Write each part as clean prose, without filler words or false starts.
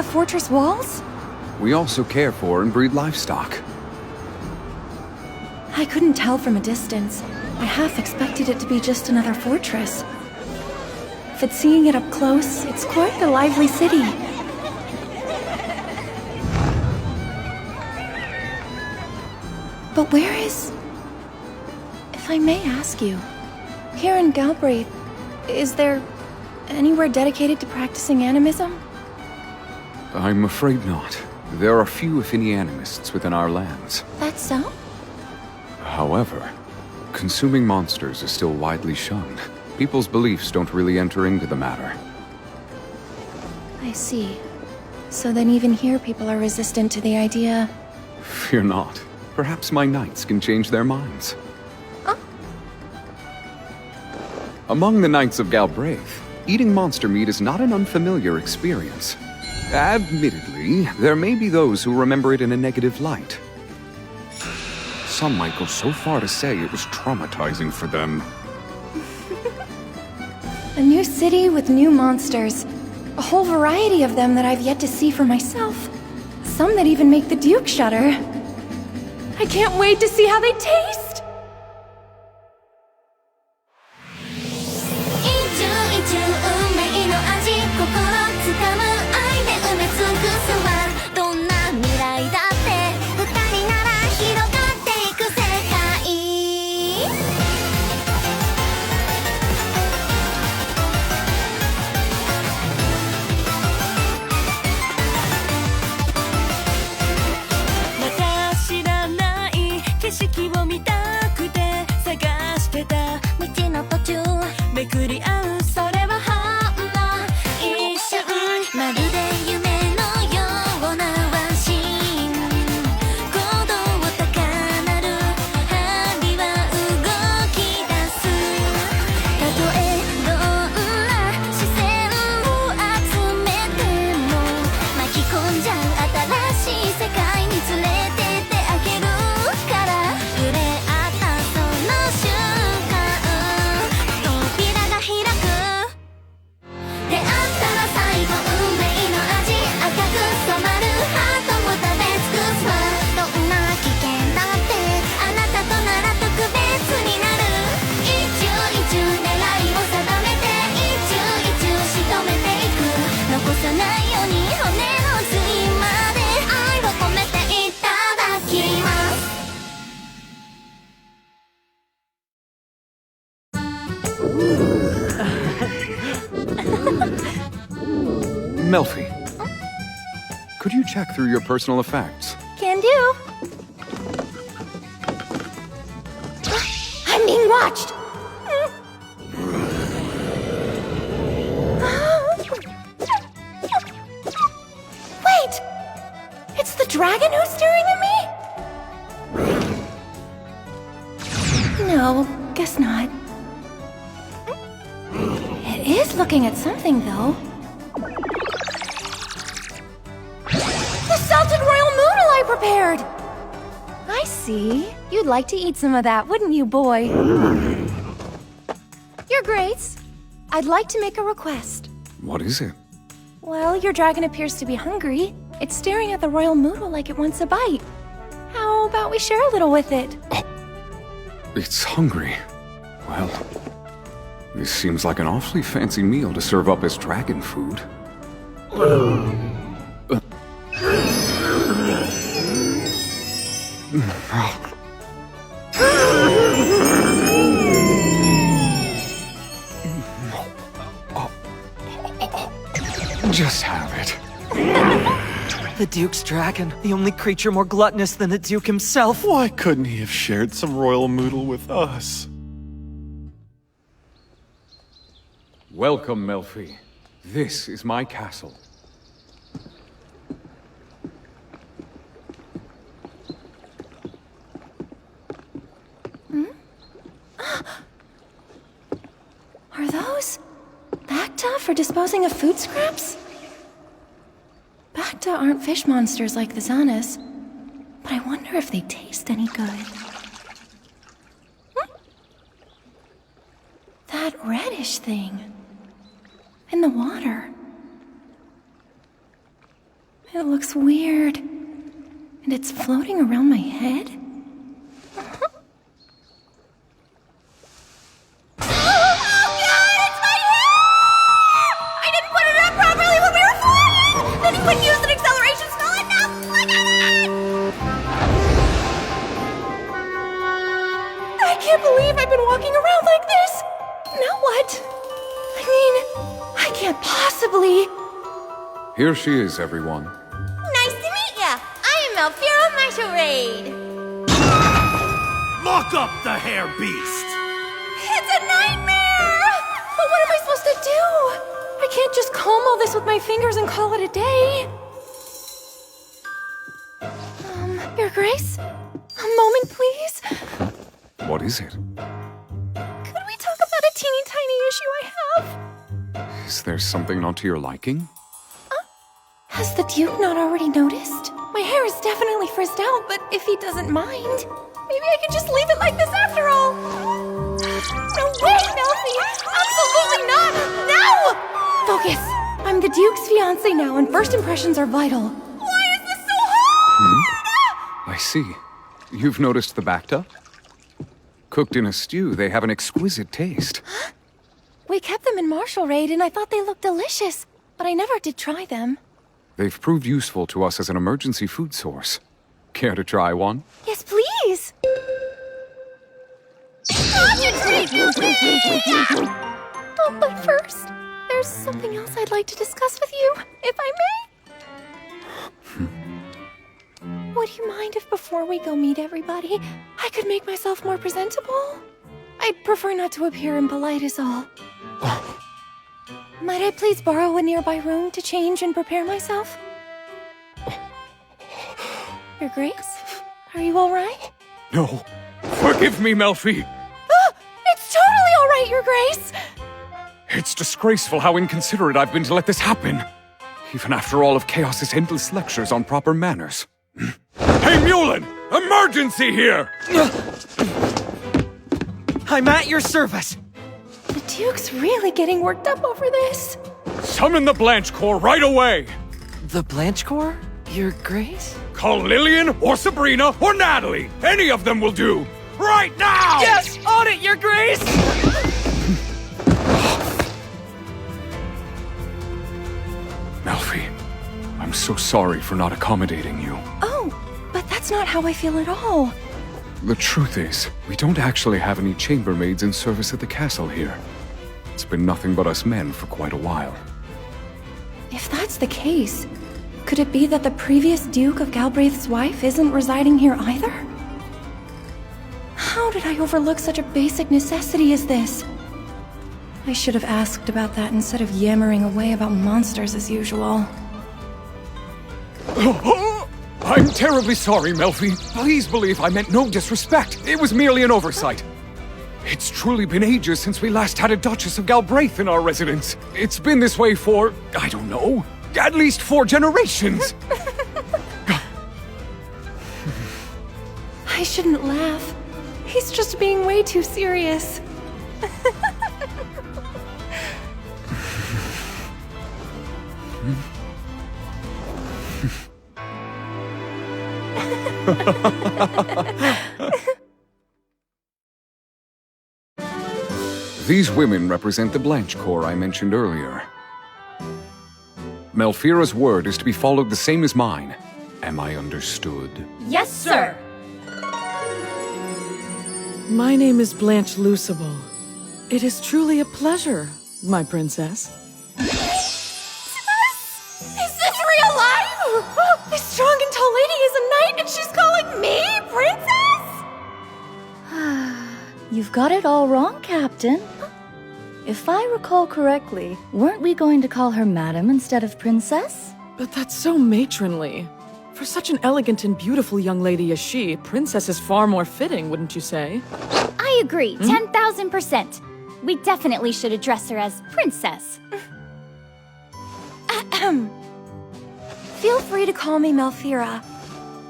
the fortress walls? We also care for and breed livestock. I couldn't tell from a distance. I half expected it to be just another fortress. But seeing it up close, it's quite a lively city. But where is... If I may ask you, here in Galbraith, is there anywhere dedicated to practicing animism? I'm afraid not. There are few, if any, animists within our lands. That's so? However, consuming monsters is still widely shunned. People's beliefs don't really enter into the matter. I see. So then even here people are resistant to the idea... Fear not. Perhaps my knights can change their minds. Oh. Among the Knights of Galbraith, eating monster meat is not an unfamiliar experience. Admittedly, there may be those who remember it in a negative light. Some might go so far to say it was traumatizing for them. A new city with new monsters. A whole variety of them that I've yet to see for myself. Some that even make the Duke shudder. I can't wait to see how they taste! Melfi, could you check through your personal effects? Can do. I'm being watched! Wait! It's the dragon who's staring at me? No, guess not. It is looking at something, though. The salted royal noodle I prepared! I see. You'd like to eat some of that, wouldn't you, boy? Your Grace, I'd like to make a request. What is it? Well, your dragon appears to be hungry. It's staring at the royal noodle like it wants a bite. How about we share a little with it? Oh, it's hungry. Well, this seems like an awfully fancy meal to serve up as dragon food. Just have it. The Duke's dragon, the only creature more gluttonous than the Duke himself. Why couldn't he have shared some royal noodle with us? Welcome, Melfi. This is my castle. Are those Bacta for disposing of food scraps? Bacta aren't fish monsters like the Zanus, but I wonder if they taste any good. That reddish thing in the water. It looks weird. And it's floating around my head? Here she is, everyone. Nice to meet ya! I am Malfira Masquerade! Lock up the hair beast! It's a nightmare! But what am I supposed to do? I can't just comb all this with my fingers and call it a day. Your Grace? A moment, please? What is it? Could we talk about a teeny tiny issue I have? Is there something not to your liking? Has the Duke not already noticed? My hair is definitely frizzed out, but if he doesn't mind, maybe I can just leave it like this after all. No way, Melfi! Absolutely not! No! Focus! I'm the Duke's fiancé now, and first impressions are vital. Why is this so hard? I see. You've noticed the bacta? Cooked in a stew, they have an exquisite taste. We kept them in Marshall Raid, and I thought they looked delicious, but I never did try them. They've proved useful to us as an emergency food source. Care to try one? Yes, please! Oh, but first, there's something else I'd like to discuss with you, if I may. Would you mind if before we go meet everybody, I could make myself more presentable? I'd prefer not to appear impolite is all. Might I please borrow a nearby room to change and prepare myself? Your Grace? Are you alright? No. Forgive me, Melfi! It's totally alright, Your Grace! It's disgraceful how inconsiderate I've been to let this happen. Even after all of Chaos's endless lectures on proper manners. Hey, Mulin! Emergency here! I'm at your service! The Duke's really getting worked up over this. Summon the Blanche Corps right away! The Blanche Corps? Your Grace? Call Lillian, or Sabrina, or Natalie! Any of them will do! Right now! Yes! On it, Your Grace! Melfi, I'm so sorry for not accommodating you. Oh, but that's not how I feel at all. The truth is, we don't actually have any chambermaids in service at the castle here. It's been nothing but us men for quite a while. If that's the case, could it be that the previous Duke of Galbraith's wife isn't residing here either? How did I overlook such a basic necessity as this? I should have asked about that instead of yammering away about monsters as usual. I'm terribly sorry, Melfi. Please believe I meant no disrespect. It was merely an oversight. It's truly been ages since we last had a Duchess of Galbraith in our residence. It's been this way for, I don't know, at least 4 generations. I shouldn't laugh. He's just being way too serious. These women represent the Blanche Corps I mentioned earlier. Malfira's word is to be followed the same as mine. Am I understood? Yes, sir! My name is Blanche Lucible. It is truly a pleasure, my princess. Is this real life? This strong and tall lady is a knight and she's calling me princess? You've got it all wrong, Captain. If I recall correctly, weren't we going to call her Madam instead of Princess? But that's so matronly. For such an elegant and beautiful young lady as she, Princess is far more fitting, wouldn't you say? I agree, 10,000%. We definitely should address her as Princess. Feel free to call me Malfira.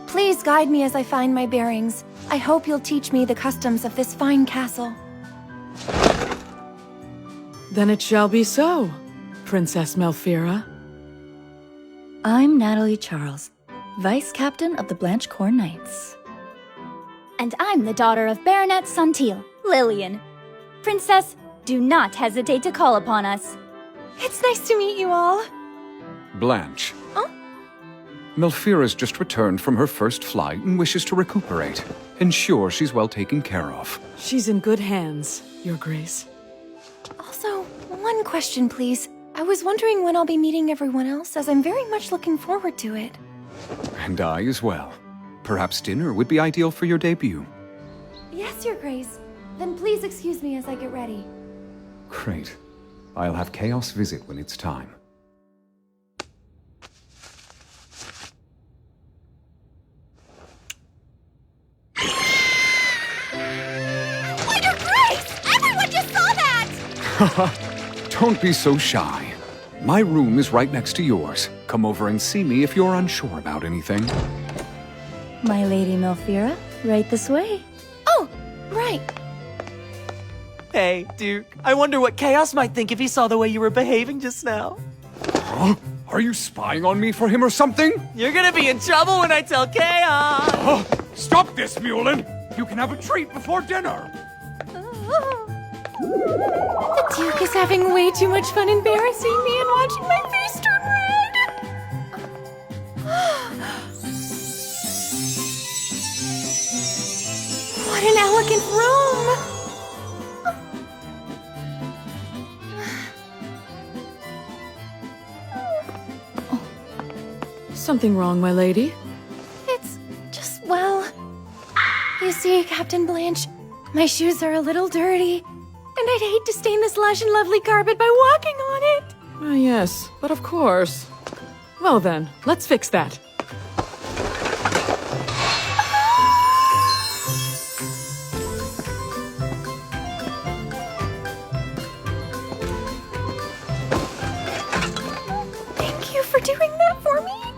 Please guide me as I find my bearings. I hope you'll teach me the customs of this fine castle. Then it shall be so, Princess Malfira. I'm Natalie Charles, Vice Captain of the Blanchecourt Knights. And I'm the daughter of Baronet Sunteal, Lillian. Princess, do not hesitate to call upon us. It's nice to meet you all. Blanche. Huh? Melfira's just returned from her first flight and wishes to recuperate. Ensure she's well taken care of. She's in good hands, Your Grace. Also, one question, please. I was wondering when I'll be meeting everyone else, as I'm very much looking forward to it. And I as well. Perhaps dinner would be ideal for your debut. Yes, Your Grace. Then please excuse me as I get ready. Great. I'll have Chaos visit when it's time. Oh, Your Grace! Everyone just saw that! Don't be so shy. My room is right next to yours. Come over and see me if you're unsure about anything. My Lady Melfira, right this way. Oh, right. Hey, Duke. I wonder what Chaos might think if he saw the way you were behaving just now. Huh? Are you spying on me for him or something? You're gonna be in trouble when I tell Chaos! Oh, stop this, Mulin! You can have a treat before dinner! The Duke is having way too much fun embarrassing me and watching my face turn red! What an elegant room! Something wrong, my lady? It's just, well... You see, Captain Blanche, my shoes are a little dirty, and I'd hate to stain this lush and lovely carpet by walking on it. Ah, yes, but of course. Well then, let's fix that. Thank you for doing that for me.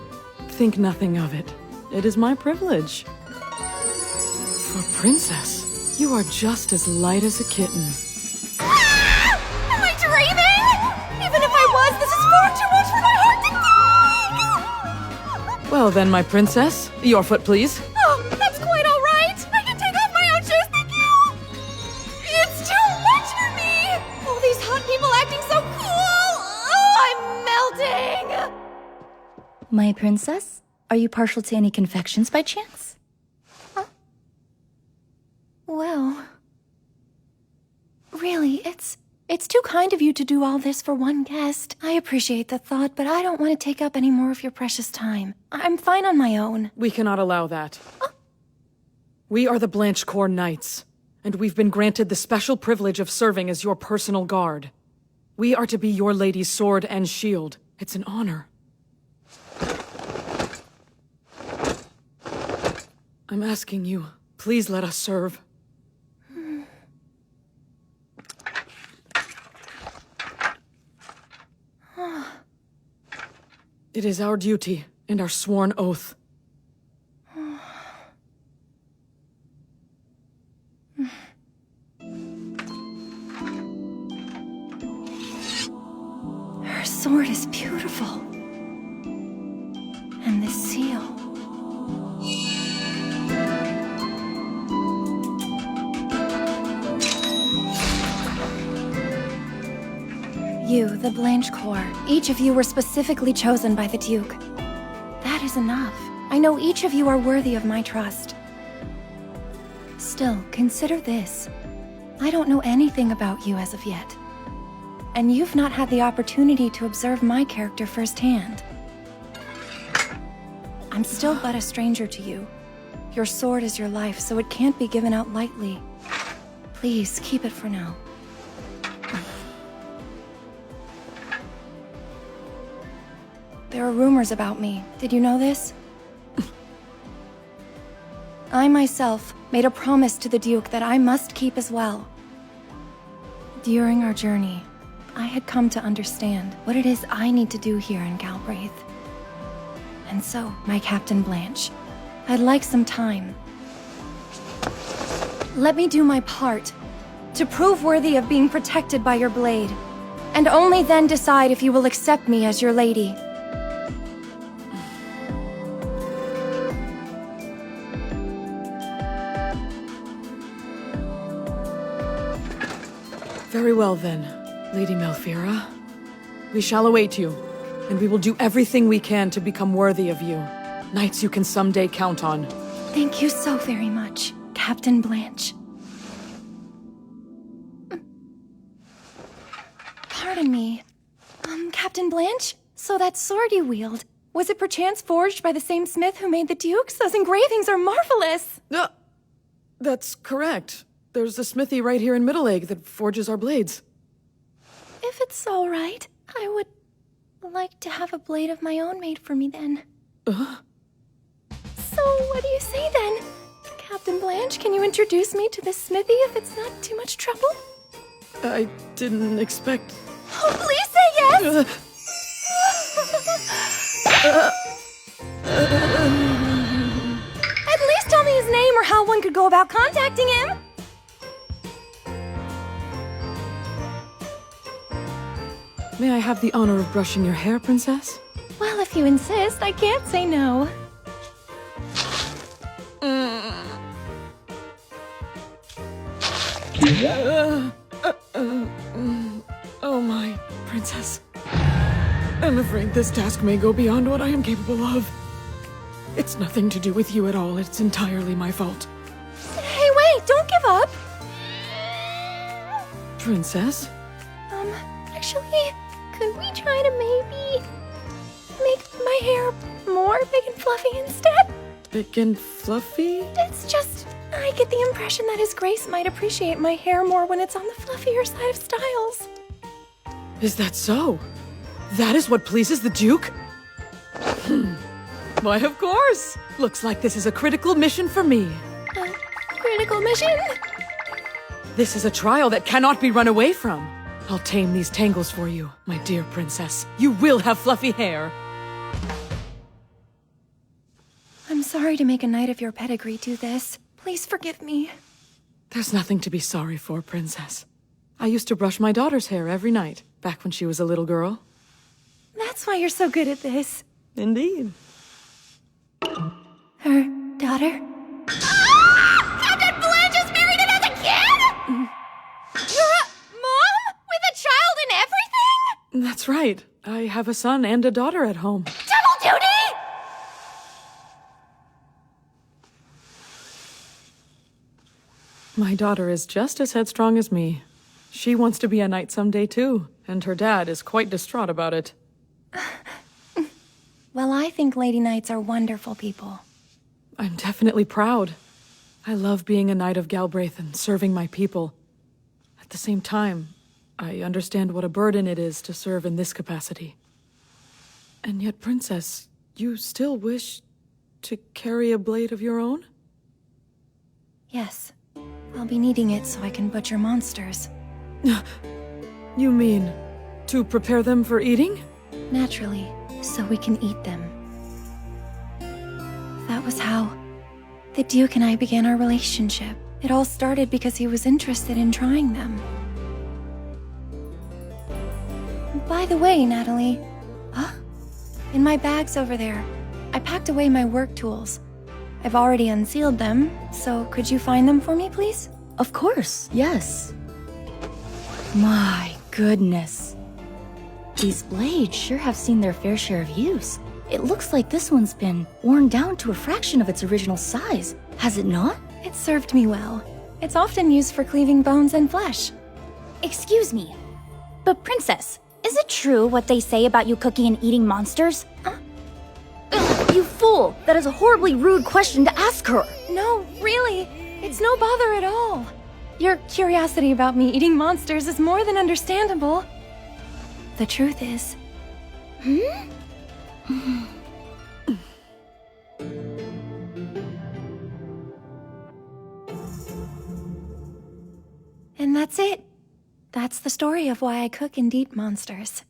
Think nothing of it. It is my privilege. For Princess, you are just as light as a kitten. Ah! Am I dreaming? Even if I was, this is far too much for my heart to take! Well then, my princess, your foot please. Oh, that's quite all right. I can take off my own shoes, thank you. It's too much for me. All these hot people acting so cool. Oh, I'm melting. My princess, are you partial to any confections by chance? Well, really, it's too kind of you to do all this for one guest. I appreciate the thought, but I don't want to take up any more of your precious time. I'm fine on my own. We cannot allow that. We are the Blanchecourt Knights, and we've been granted the special privilege of serving as your personal guard. We are to be your lady's sword and shield. It's an honor. I'm asking you, please let us serve. It is our duty and our sworn oath. Her sword is beautiful. And this seal. You, the Blanchecourt, each of you were specifically chosen by the Duke. That is enough. I know each of you are worthy of my trust. Still, consider this. I don't know anything about you as of yet. And you've not had the opportunity to observe my character firsthand. I'm still but a stranger to you. Your sword is your life, so it can't be given out lightly. Please, keep it for now. There are rumors about me. Did you know this? I myself made a promise to the Duke that I must keep as well. During our journey, I had come to understand what it is I need to do here in Galbraith. And so, my Captain Blanche, I'd like some time. Let me do my part to prove worthy of being protected by your blade, and only then decide if you will accept me as your lady. Very well then, Lady Melfira. We shall await you, and we will do everything we can to become worthy of you. Knights you can someday count on. Thank you so very much, Captain Blanche. Pardon me. Captain Blanche? So that sword you wield, was it perchance forged by the same smith who made the dukes? Those engravings are marvelous! That's correct. There's a smithy right here in Middle Egg that forges our blades. If it's all right, I would like to have a blade of my own made for me then. So what do you say then? Captain Blanche, can you introduce me to this smithy if it's not too much trouble? I didn't expect... Oh, please say yes! At least tell me his name or how one could go about contacting him! May I have the honor of brushing your hair, Princess? Well, if you insist, I can't say no. Oh my, Princess. I'm afraid this task may go beyond what I am capable of. It's nothing to do with you at all. It's entirely my fault. Hey, wait! Don't give up! Princess? Actually, could we try to maybe make my hair more big and fluffy instead? Big and fluffy? It's just, I get the impression that His Grace might appreciate my hair more when it's on the fluffier side of styles. Is that so? That is what pleases the Duke? Why, of course! Looks like this is a critical mission for me. A critical mission? This is a trial that cannot be run away from. I'll tame these tangles for you, my dear princess. You will have fluffy hair. I'm sorry to make a knight of your pedigree do this. Please forgive me. There's nothing to be sorry for, princess. I used to brush my daughter's hair every night, back when she was a little girl. That's why you're so good at this. Indeed. Her daughter? Captain Blanche is married and has a kid? You're a mom? With a child and everything? That's right. I have a son and a daughter at home. Double duty? My daughter is just as headstrong as me. She wants to be a knight someday too, and her dad is quite distraught about it. Well, I think Lady Knights are wonderful people. I'm definitely proud. I love being a knight of Galbraith and serving my people. At the same time, I understand what a burden it is to serve in this capacity. And yet, Princess, you still wish to carry a blade of your own? Yes. I'll be needing it so I can butcher monsters. You mean, to prepare them for eating? Naturally, so we can eat them. That was how the Duke and I began our relationship. It all started because he was interested in trying them. By the way, Natalie, in my bags over there, I packed away my work tools. I've already unsealed them, so could you find them for me, please? Of course, yes. My goodness. These blades sure have seen their fair share of use. It looks like this one's been worn down to a fraction of its original size, has it not? It served me well. It's often used for cleaving bones and flesh. Excuse me, but Princess, is it true what they say about you cooking and eating monsters? You fool! That is a horribly rude question to ask her! No, really, it's no bother at all. Your curiosity about me eating monsters is more than understandable. The truth is... And that's it. That's the story of why I cook and eat monsters.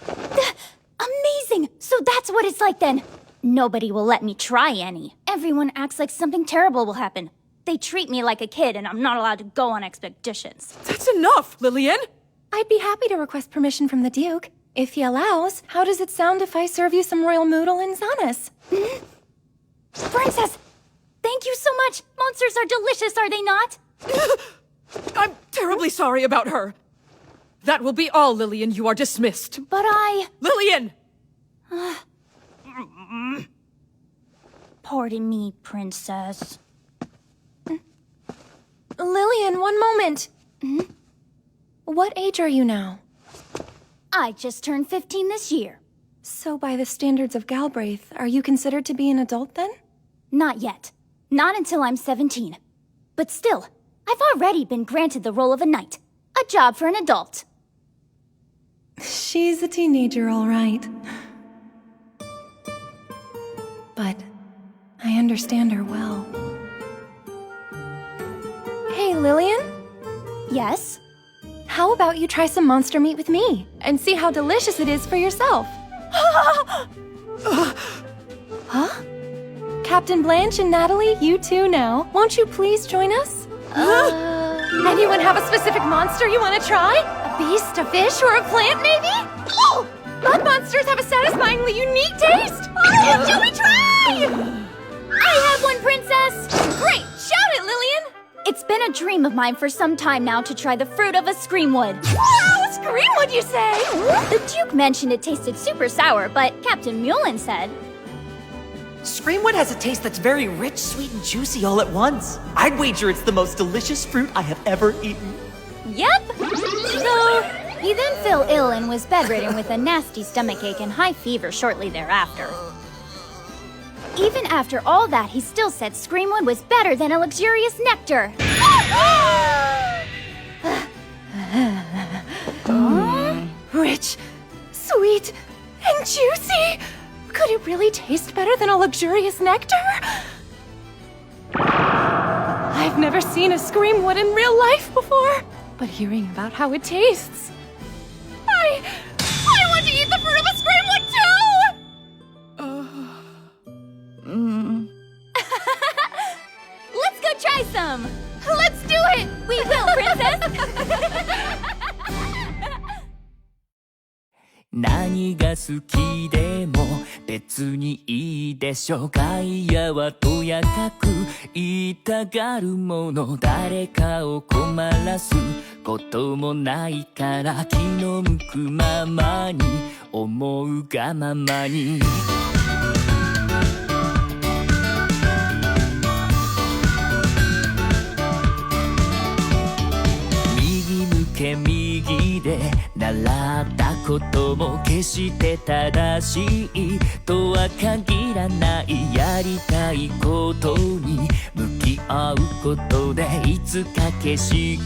Amazing! So that's what it's like then. Nobody will let me try any. Everyone acts like something terrible will happen. They treat me like a kid and I'm not allowed to go on expeditions. That's enough, Lillian! I'd be happy to request permission from the Duke. If he allows, how does it sound if I serve you some royal noodle and zanis? Princess! Thank you so much! Monsters are delicious, are they not? I'm terribly sorry about her. That will be all, Lillian. You are dismissed. But Lillian! Pardon me, princess. Lillian, one moment. What age are you now? I just turned 15 this year. So by the standards of Galbraith, are you considered to be an adult then? Not yet. Not until I'm 17. But still, I've already been granted the role of a knight. A job for an adult. She's a teenager, all right. But I understand her well. Hey, Lillian? Yes? How about you try some monster meat with me and see how delicious it is for yourself? Huh? Captain Blanche and Natalie, you too now. Won't you please join us? Anyone have a specific monster you want to try? A beast, a fish, or a plant, maybe? Oh! Blood monsters have a satisfyingly unique taste! Oh, shall we try? I have one, princess! Great! Shout it, Lillian! It's been a dream of mine for some time now to try the fruit of a screamwood. Wow! Screamwood, you say? The Duke mentioned it tasted super sour, but Captain Mullen said... Screamwood has a taste that's very rich, sweet, and juicy all at once. I'd wager it's the most delicious fruit I have ever eaten. Yep! So, he then fell ill and was bedridden with a nasty stomachache and high fever shortly thereafter. Even after all that, he still said Screamwood was better than a luxurious nectar. Rich, sweet, and juicy! Could it really taste better than a luxurious nectar? I've never seen a screamwood in real life before, but hearing about how it tastes... I want to eat the fruit of a screamwood too! Let's go try some! Let's do it! We will, princess! 何が好きでも別にいいでしょガイアはとやかく言いたがるもの誰かを困らすこともないから気の向くままに思うがままに右向け右で習ったことも決して正しいとは限らないやりたいことに向き合うことでいつか景色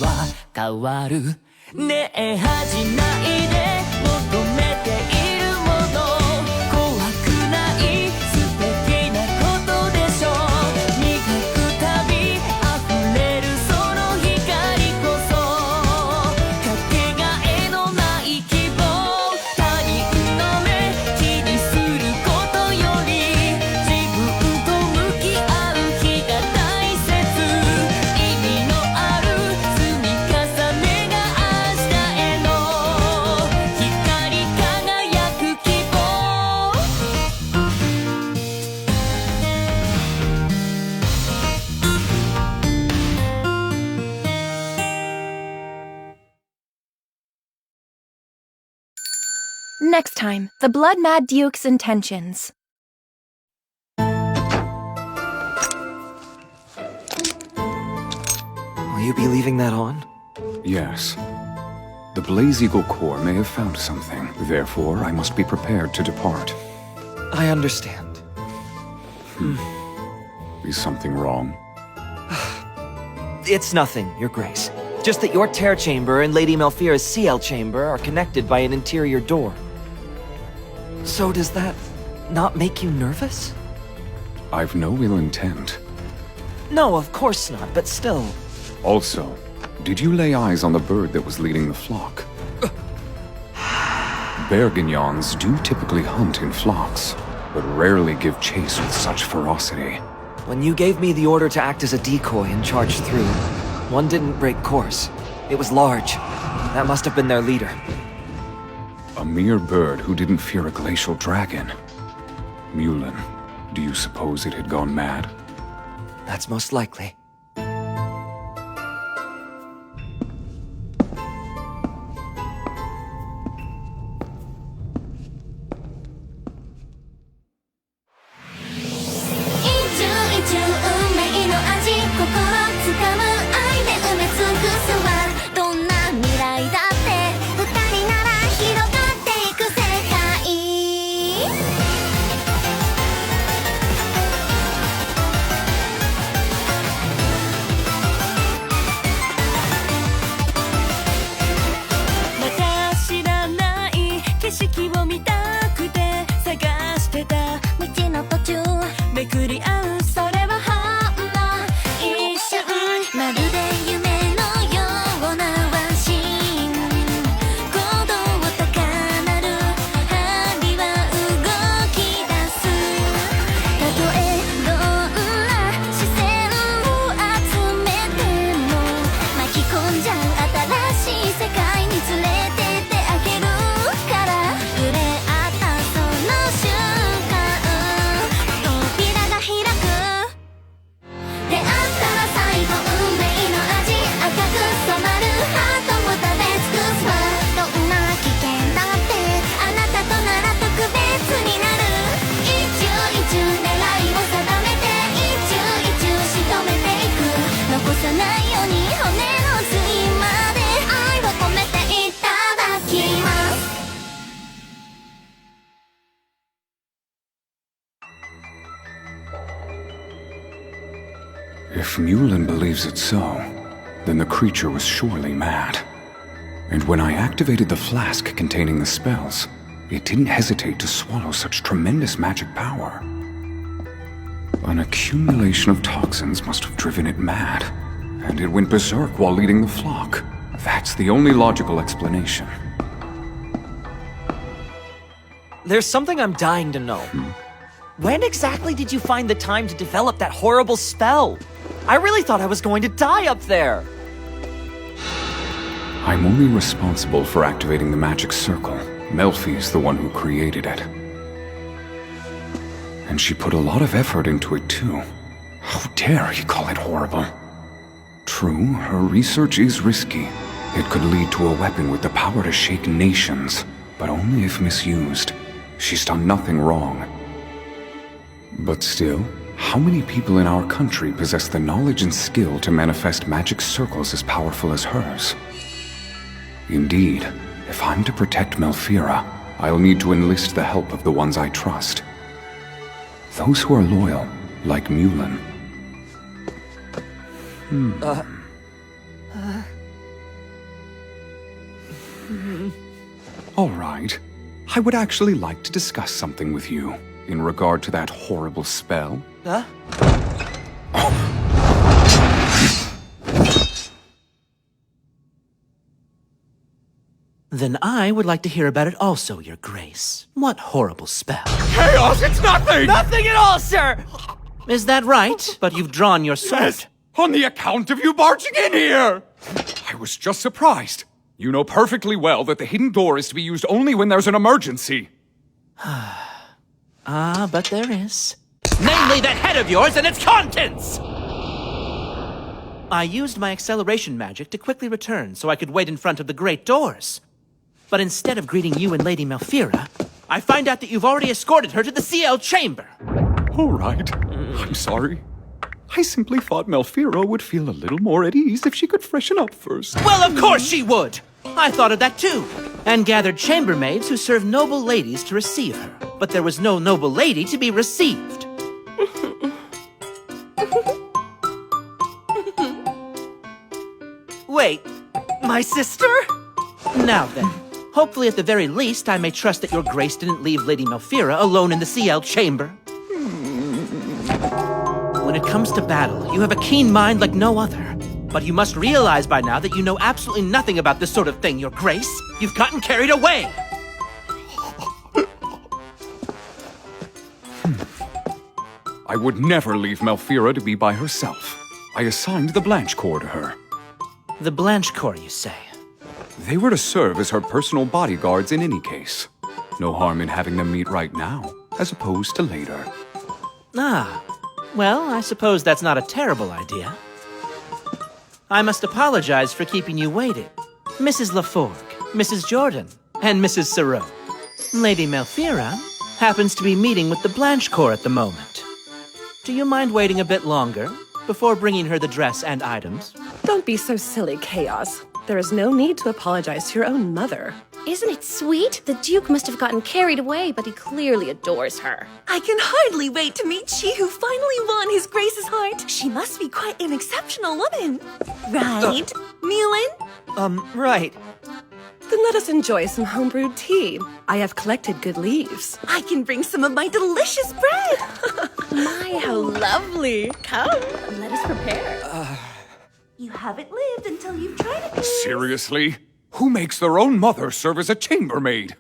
は変わるねえ恥じないで求めているもの怖くない素敵なことでしょ磨くたび溢れるその光こそかけがえのない希望他人の目気にすることより自分と向き合う日が大切意味のある積み重ねが明日への光り輝く希望 Next time, the Blood Mad Duke's intentions. Will you be leaving that on? Yes. The Blaze Eagle Corps may have found something. Therefore, I must be prepared to depart. I understand. Is something wrong? It's nothing, Your Grace. Just that your tear chamber and Lady Malfira's CL chamber are connected by an interior door. So does that not make you nervous? I've no ill intent. No, of course not, but still. Also, did you lay eyes on the bird that was leading the flock? Bergignons do typically hunt in flocks, but rarely give chase with such ferocity. When you gave me the order to act as a decoy and charge through, one didn't break course. It was large. That must have been their leader. A mere bird who didn't fear a glacial dragon. Mullen, do you suppose it had gone mad? That's most likely. If Mulin believes it so, then the creature was surely mad. And when I activated the flask containing the spells, it didn't hesitate to swallow such tremendous magic power. An accumulation of toxins must have driven it mad, and it went berserk while leading the flock. That's the only logical explanation. There's something I'm dying to know. When exactly did you find the time to develop that horrible spell? I really thought I was going to die up there. I'm only responsible for activating the magic circle. Melfi's the one who created it. And she put a lot of effort into it too. How dare he call it horrible? True, her research is risky. It could lead to a weapon with the power to shake nations, but only if misused. She's done nothing wrong. But still, how many people in our country possess the knowledge and skill to manifest magic circles as powerful as hers? Indeed, if I'm to protect Melfira, I'll need to enlist the help of the ones I trust. Those who are loyal, like Mulin. All right. I would actually like to discuss something with you in regard to that horrible spell. Huh? Then I would like to hear about it also, Your Grace. What horrible spell? Chaos, it's nothing! Nothing at all, sir! Is that right? But you've drawn your sword. Yes, on the account of you barging in here! I was just surprised. You know perfectly well that the hidden door is to be used only when there's an emergency. Ah, but there is. Namely, that head of yours and its contents! I used my acceleration magic to quickly return so I could wait in front of the great doors. But instead of greeting you and Lady Melfira, I find out that you've already escorted her to the CL chamber. All right. I'm sorry. I simply thought Melfira would feel a little more at ease if she could freshen up first. Well, of course she would! I thought of that too, and gathered chambermaids who serve noble ladies to receive her. But there was no noble lady to be received. Wait, my sister? Now then, hopefully at the very least I may trust that Your Grace didn't leave Lady Melfira alone in the CL chamber. When it comes to battle, you have a keen mind like no other. But you must realize by now that you know absolutely nothing about this sort of thing, Your Grace. You've gotten carried away. I would never leave Melfira to be by herself. I assigned the Blanche Corps to her. The Blanche Corps, you say? They were to serve as her personal bodyguards in any case. No harm in having them meet right now, as opposed to later. Ah, well, I suppose that's not a terrible idea. I must apologize for keeping you waiting. Mrs. Laforgue, Mrs. Jordan, and Mrs. Sarot. Lady Melfira happens to be meeting with the Blanche Corps at the moment. Do you mind waiting a bit longer before bringing her the dress and items? Don't be so silly, Chaos. There is no need to apologize to your own mother. Isn't it sweet? The Duke must have gotten carried away, but he clearly adores her. I can hardly wait to meet she who finally won His Grace's heart. She must be quite an exceptional woman. Right, Mulin? Right. Then let us enjoy some homebrewed tea. I have collected good leaves. I can bring some of my delicious bread. My, how lovely. Come, let us prepare. You haven't lived until you've tried it. Seriously? Who makes their own mother serve as a chambermaid?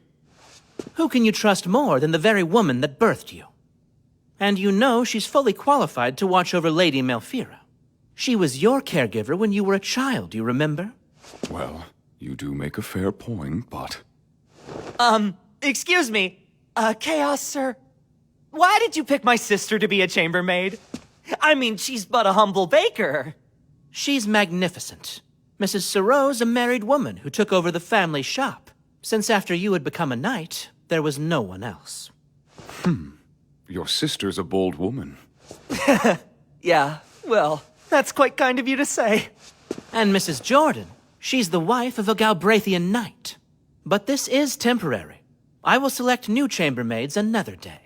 Who can you trust more than the very woman that birthed you? And you know she's fully qualified to watch over Lady Melfira. She was your caregiver when you were a child, you remember? Well, you do make a fair point, but... Excuse me. Chaos, sir. Why did you pick my sister to be a chambermaid? I mean, she's but a humble baker. She's magnificent. Mrs. Sarot's a married woman who took over the family shop. Since after you had become a knight, there was no one else. Your sister's a bold woman. Yeah, well, that's quite kind of you to say. And Mrs. Jordan, she's the wife of a Galbraithian knight. But this is temporary. I will select new chambermaids another day.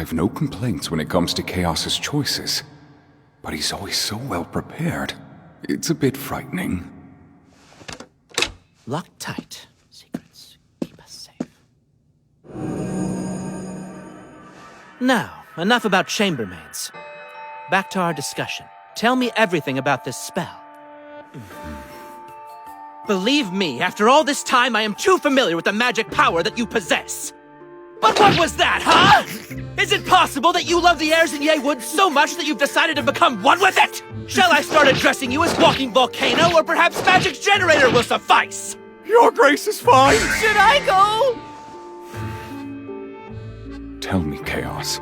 I've no complaints when it comes to Chaos's choices, but he's always so well prepared. It's a bit frightening. Locked tight. Secrets keep us safe. Now, enough about chambermaids. Back to our discussion. Tell me everything about this spell. Believe me, after all this time, I am too familiar with the magic power that you possess. But what was that, huh? Is it possible that you love the airs in Yewood so much that you've decided to become one with it? Shall I start addressing you as Walking Volcano, or perhaps Magic's Generator will suffice? Your Grace is fine! Should I go? Tell me, Chaos,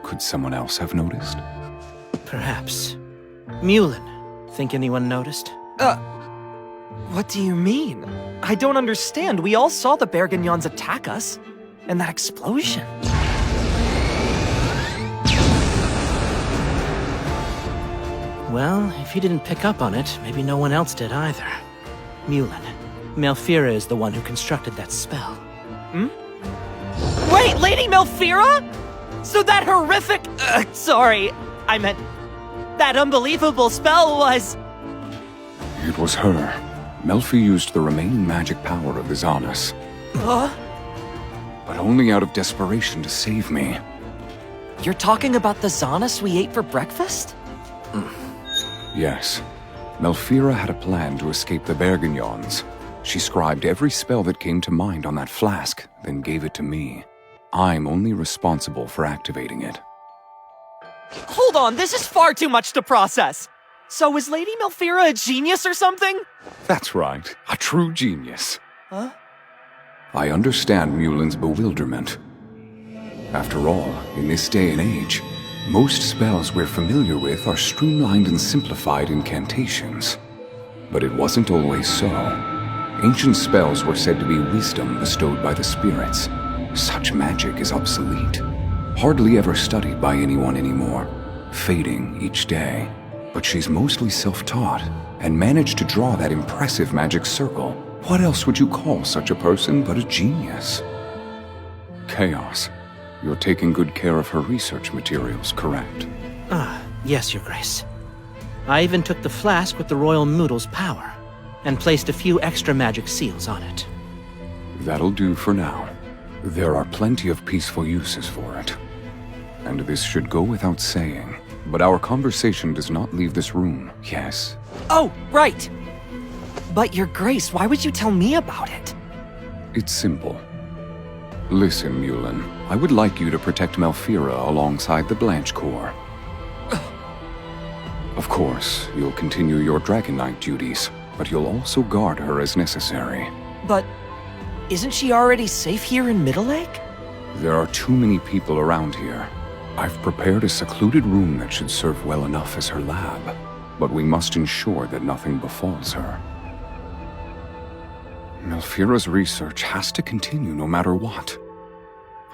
could someone else have noticed? Perhaps. Mulin, think anyone noticed? What do you mean? I don't understand. We all saw the Berganyons attack us. And that explosion. Well, if you didn't pick up on it, maybe no one else did either. Mulin, Malfira is the one who constructed that spell. Wait, Lady Malfira? So that horrific... sorry, I meant... that unbelievable spell was... It was her. Melfi used the remaining magic power of the Zanus. Huh? But only out of desperation to save me. You're talking about the Zanus we ate for breakfast? Yes. Malfira had a plan to escape the Berganyons. She scribed every spell that came to mind on that flask, then gave it to me. I'm only responsible for activating it. Hold on, this is far too much to process. So is Lady Malfira a genius or something? That's right, a true genius. Huh? I understand Mulin's bewilderment. After all, in this day and age, most spells we're familiar with are streamlined and simplified incantations. But it wasn't always so. Ancient spells were said to be wisdom bestowed by the spirits. Such magic is obsolete, hardly ever studied by anyone anymore, fading each day. But she's mostly self-taught, and managed to draw that impressive magic circle. What else would you call such a person but a genius? Chaos, you're taking good care of her research materials, correct? Yes, Your Grace. I even took the flask with the Royal Moodle's power, and placed a few extra magic seals on it. That'll do for now. There are plenty of peaceful uses for it. And this should go without saying, but our conversation does not leave this room, yes? Oh, right! But Your Grace, why would you tell me about it? It's simple. Listen, Mulin, I would like you to protect Malfira alongside the Blanche Corps. Of course, you'll continue your Dragon Knight duties, but you'll also guard her as necessary. But isn't she already safe here in Middle Lake? There are too many people around here. I've prepared a secluded room that should serve well enough as her lab, but we must ensure that nothing befalls her. Malfira's research has to continue no matter what.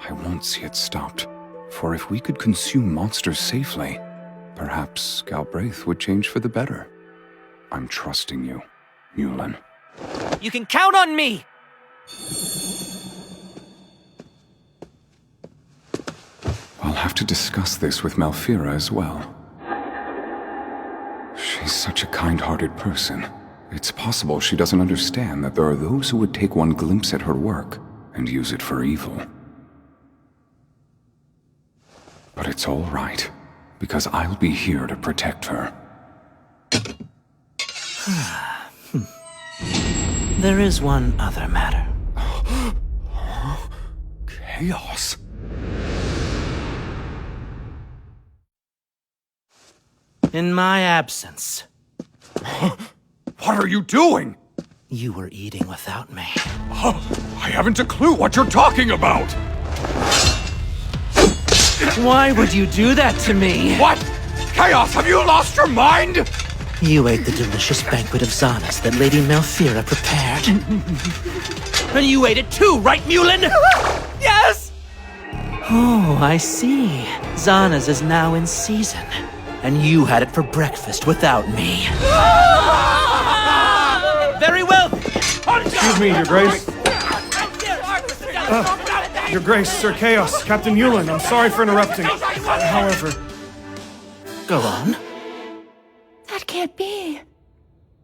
I won't see it stopped, for if we could consume monsters safely, perhaps Galbraith would change for the better. I'm trusting you, Mulin. You can count on me! I'll have to discuss this with Malfira as well. She's such a kind-hearted person. It's possible she doesn't understand that there are those who would take one glimpse at her work and use it for evil. But it's all right, because I'll be here to protect her. There is one other matter. Chaos. In my absence. What are you doing? You were eating without me. I haven't a clue what you're talking about! Why would you do that to me? What? Chaos, have you lost your mind? You ate the delicious banquet of Zanus that Lady Malfira prepared. And you ate it too, right, Mulin? Yes! Oh, I see. Zanus is now in season. And you had it for breakfast without me. Very well. Excuse me, Your Grace. Your Grace, Sir Chaos, Captain Yulin, I'm sorry for interrupting. However... Go on. That can't be.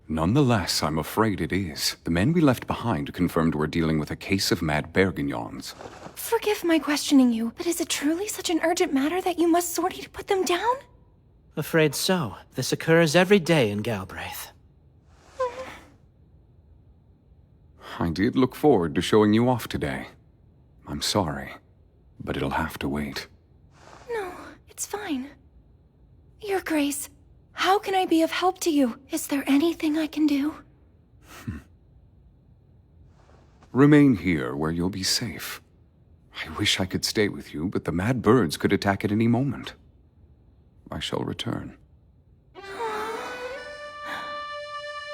Nonetheless, I'm afraid it is. The men we left behind confirmed we're dealing with a case of mad Bergignons. Forgive my questioning you, but is it truly such an urgent matter that you must sortie to put them down? Afraid so. This occurs every day in Galbraith. I did look forward to showing you off today. I'm sorry, but it'll have to wait. No, it's fine. Your Grace, how can I be of help to you? Is there anything I can do? Remain here where you'll be safe. I wish I could stay with you, but the mad birds could attack at any moment. I shall return.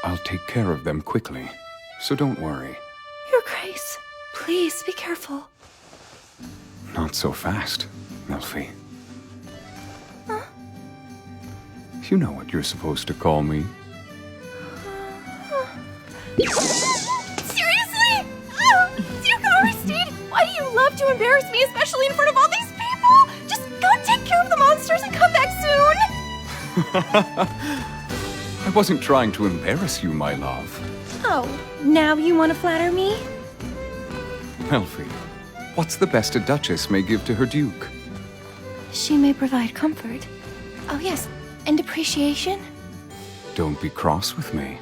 I'll take care of them quickly, so don't worry. Your Grace, please be careful. Not so fast, Melfi. You know what you're supposed to call me. Seriously? Duke Aristide, why do you love to embarrass me, especially in front of all these people? Just go take care of the monsters and come back soon! I wasn't trying to embarrass you, my love. Oh, now you want to flatter me? Melfi, what's the best a duchess may give to her duke? She may provide comfort. Oh yes, and appreciation? Don't be cross with me.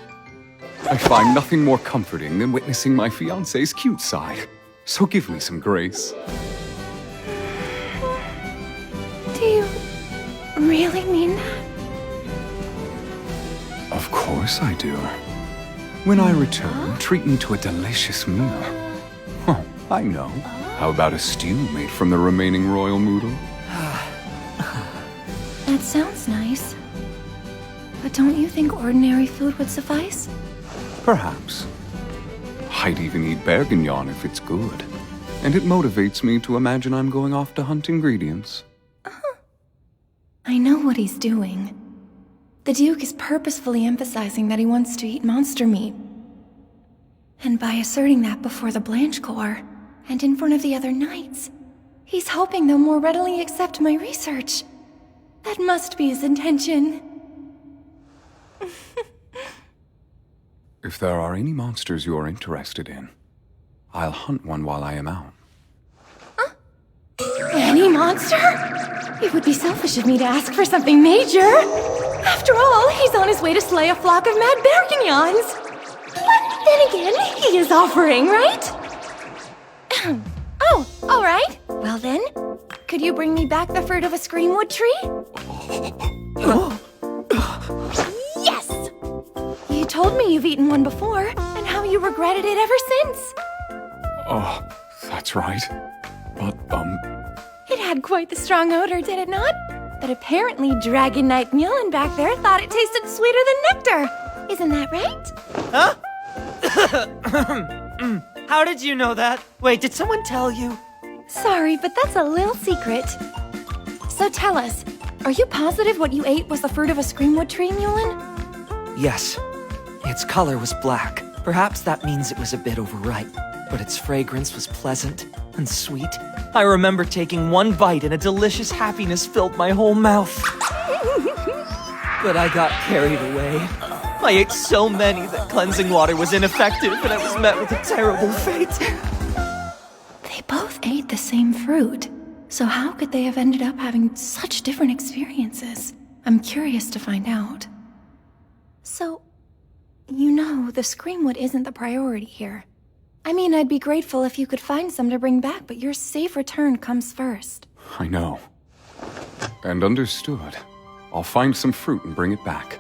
I find nothing more comforting than witnessing my fiancé's cute side. So give me some grace. Do you really mean that? Of course I do. When I return, treat me to a delicious meal. Oh, I know. How about a stew made from the remaining royal noodle? That sounds nice. But don't you think ordinary food would suffice? Perhaps. I'd even eat Bergignon if it's good. And it motivates me to imagine I'm going off to hunt ingredients. I know what he's doing. The Duke is purposefully emphasizing that he wants to eat monster meat. And by asserting that before the Blanche Corps, and in front of the other knights, he's hoping they'll more readily accept my research. That must be his intention. If there are any monsters you're interested in, I'll hunt one while I am out. Any monster? It would be selfish of me to ask for something major. After all, he's on his way to slay a flock of mad Bergignons. But then again, he is offering, right? Oh, all right. Well then, could you bring me back the fruit of a screamwood tree? Yes! You told me you've eaten one before, and how you regretted it ever since. Oh, that's right. But, It had quite the strong odor, did it not? But apparently Dragon Knight Yulin back there thought it tasted sweeter than nectar. Isn't that right? Huh? How did you know that? Wait, did someone tell you? Sorry, but that's a little secret. So tell us, are you positive what you ate was the fruit of a screamwood tree, Yulin? Yes. Its color was black. Perhaps that means it was a bit overripe, but its fragrance was pleasant and sweet. I remember taking one bite and a delicious happiness filled my whole mouth. But I got carried away. I ate so many that cleansing water was ineffective and I was met with a terrible fate. They both ate the same fruit. So how could they have ended up having such different experiences? I'm curious to find out. So, you know, the screamwood isn't the priority here. I mean, I'd be grateful if you could find some to bring back, but your safe return comes first. I know. And understood. I'll find some fruit and bring it back.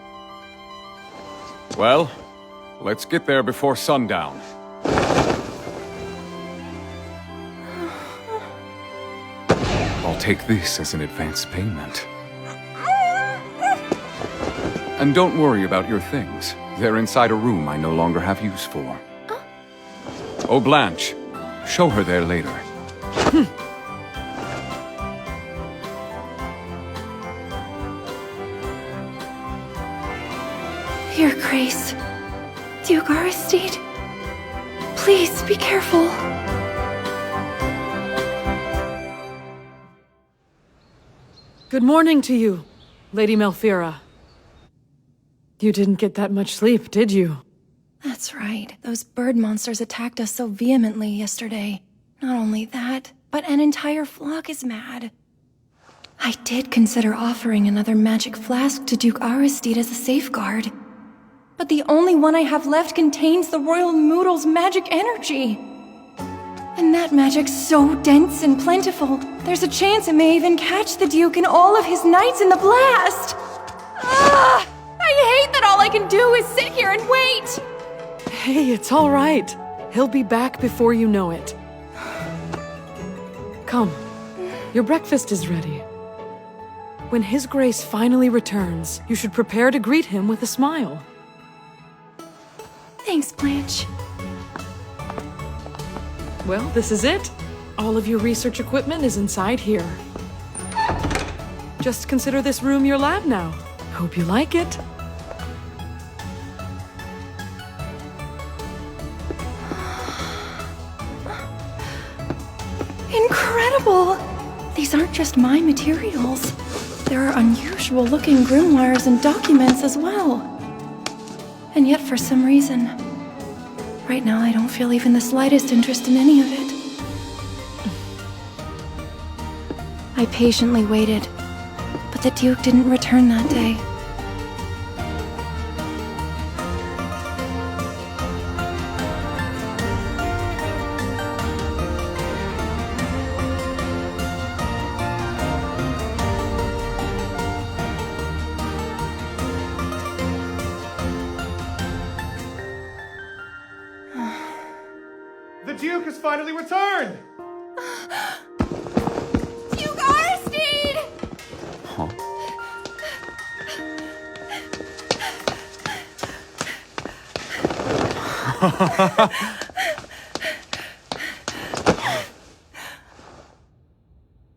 Well, let's get there before sundown. I'll take this as an advance payment. And don't worry about your things. They're inside a room I no longer have use for. Oh, Blanche. Show her there later. Your Grace, Duke Aristide, please be careful. Good morning to you, Lady Melfira. You didn't get that much sleep, did you? That's right. Those bird monsters attacked us so vehemently yesterday. Not only that, but an entire flock is mad. I did consider offering another magic flask to Duke Aristide as a safeguard. But the only one I have left contains the Royal Moodle's magic energy. And that magic's so dense and plentiful, there's a chance it may even catch the Duke and all of his knights in the blast! Ah! I hate that all I can do is sit here and wait! Hey, it's all right. He'll be back before you know it. Come, your breakfast is ready. When His Grace finally returns, you should prepare to greet him with a smile. Thanks, Blanche. Well, this is it. All of your research equipment is inside here. Just consider this room your lab now. Hope you like it. Incredible! These aren't just my materials. There are unusual-looking grimoires and documents as well. And yet, for some reason, right now I don't feel even the slightest interest in any of it. I patiently waited, but the Duke didn't return that day. The Duke has finally returned! Duke Aristide! Huh?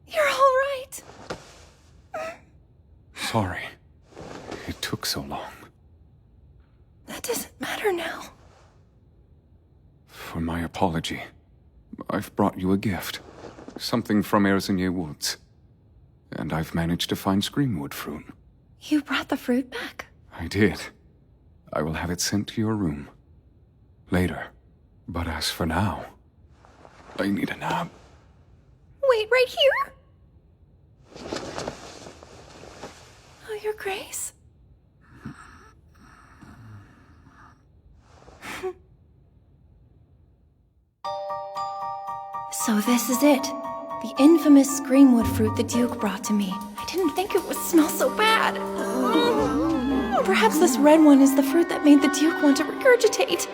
You're all right. Sorry. It took so long. That doesn't matter now. For my apology, I've brought you a gift. Something from Erzinier Woods. And I've managed to find Screamwood fruit. You brought the fruit back? I did. I will have it sent to your room. Later. But as for now, I need a nap. Wait, right here? Oh, Your Grace? So this is it. The infamous Screamwood fruit the Duke brought to me. I didn't think it would smell so bad. Perhaps this red one is the fruit that made the Duke want to regurgitate.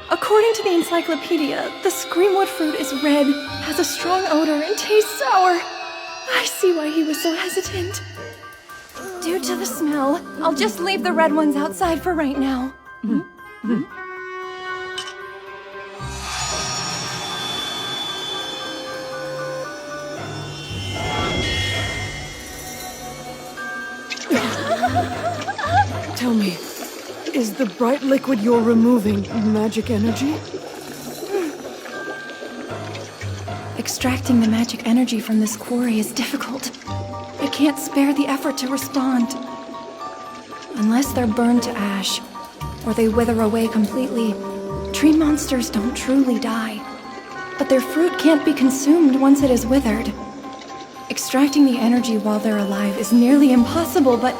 According to the encyclopedia, the Screamwood fruit is red, has a strong odor, and tastes sour. I see why he was so hesitant. Due to the smell, I'll just leave the red ones outside for right now. Tell me, is the bright liquid you're removing magic energy? Extracting the magic energy from this quarry is difficult. I can't spare the effort to respond. Unless they're burned to ash, or they wither away completely, tree monsters don't truly die. But their fruit can't be consumed once it is withered. Extracting the energy while they're alive is nearly impossible, but...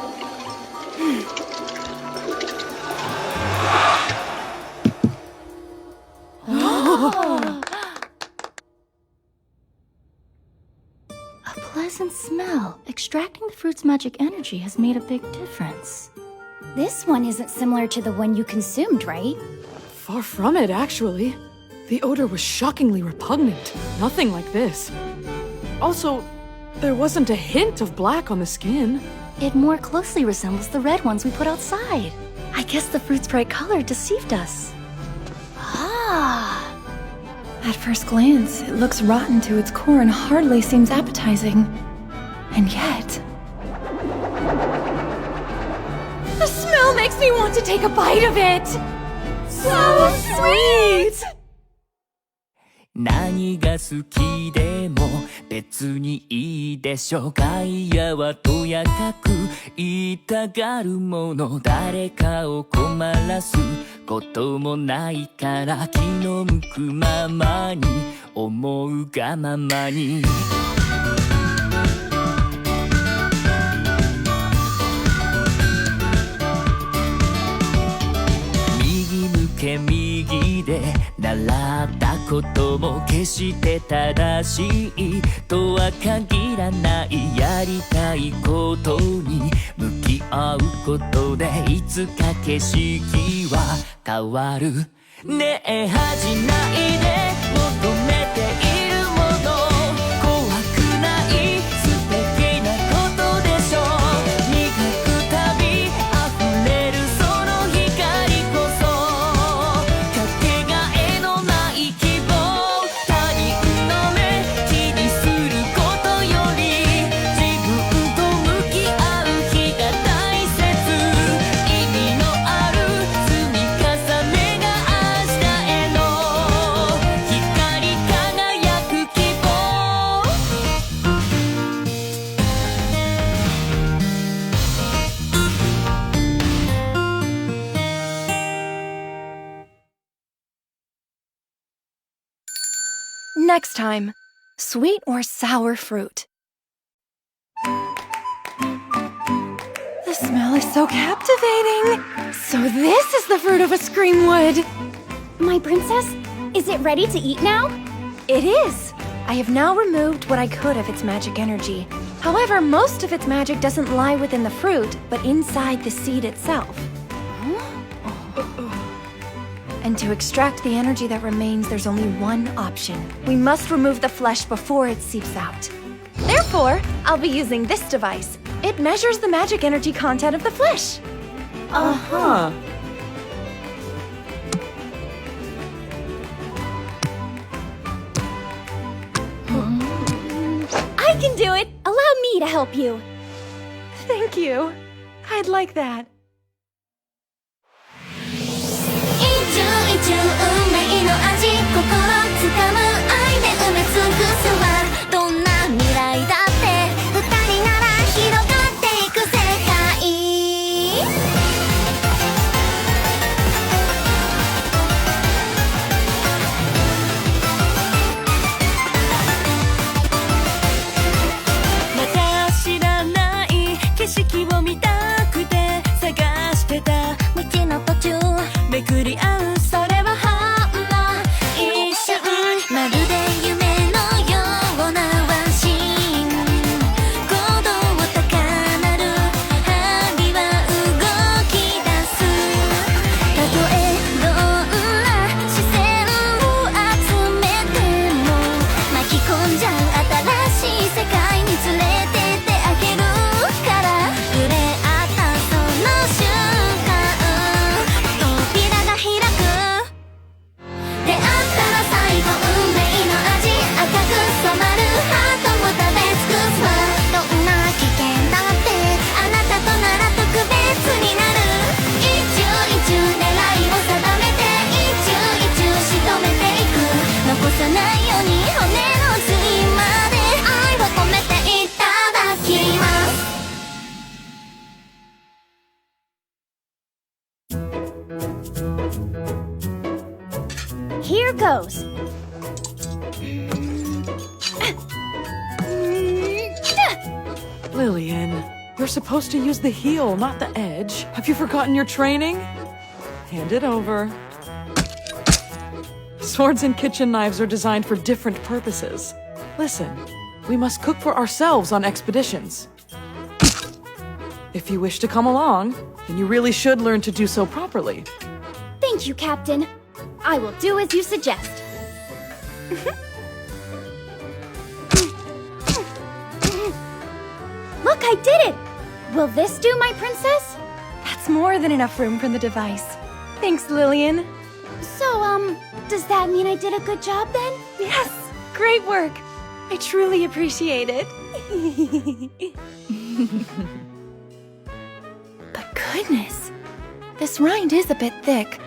A pleasant smell. Extracting the fruit's magic energy has made a big difference. This one isn't similar to the one you consumed, right? Far from it, actually. The odor was shockingly repugnant. Nothing like this. Also, there wasn't a hint of black on the skin. It more closely resembles the red ones we put outside. I guess the fruit's bright color deceived us. Ah! At first glance, it looks rotten to its core and hardly seems appetizing. And yet... the smell makes me want to take a bite of it! So sweet! 何が好きでも別にいいでしょ。会話はとやかく言いたがるもの。誰かを困らすこともないから気の向くままに思うがままに。右向け右で習ったことも決して正しいとは限らない。やりたいことに向き合うことでいつか景色は変わる。ねえ恥じないで求めているもの。怖くない素敵なことでしょう。磨くたび溢れるその光こそかけがえのない希望。他人の目気にすることより自分と向き合う日が大切。意味のある積み重ねが明日への光り輝く希望。Next time, sweet or sour fruit. The smell is so captivating. So this is the fruit of a Screamwood. My princess, is it ready to eat now? It is. I have now removed what I could of its magic energy. However, most of its magic doesn't lie within the fruit, but inside the seed itself. And to extract the energy that remains, there's only one option. We must remove the flesh before it seeps out. Therefore, I'll be using this device. It measures the magic energy content of the flesh. Uh-huh. I can do it! Allow me to help you. Thank you. I'd like that. 運命の味心つかむ愛で埋め尽くすわ。どんな未来だって二人なら広がっていく世界。また知らない景色を見たくて探してた道の途中巡り合うそれはほんの一瞬。まるで夢のようなワンシーン。鼓動高鳴る針は動き出す。たとえどんな視線を集めても巻き込んじゃう新しい世界に連れてってあげるから。触れ合ったその瞬間扉が開く。出会ったら最後運命の味赤く染まるハートも食べ尽くすわ。どんな危険だってあなたとなら特別になる。一中一中狙いを定めて一中一中仕留めていく。残さないように骨の髄まで愛を込めていただきます。Here goes. Lillian, you're supposed to use the heel, not the edge. Have you forgotten your training? Hand it over. Swords and kitchen knives are designed for different purposes. Listen, we must cook for ourselves on expeditions. If you wish to come along, then you really should learn to do so properly. Thank you, Captain. I will do as you suggest. Look, I did it! Will this do, my princess? That's more than enough room for the device. Thanks, Lillian. So, does that mean I did a good job then? Yes, great work. I truly appreciate it. But goodness, this rind is a bit thick.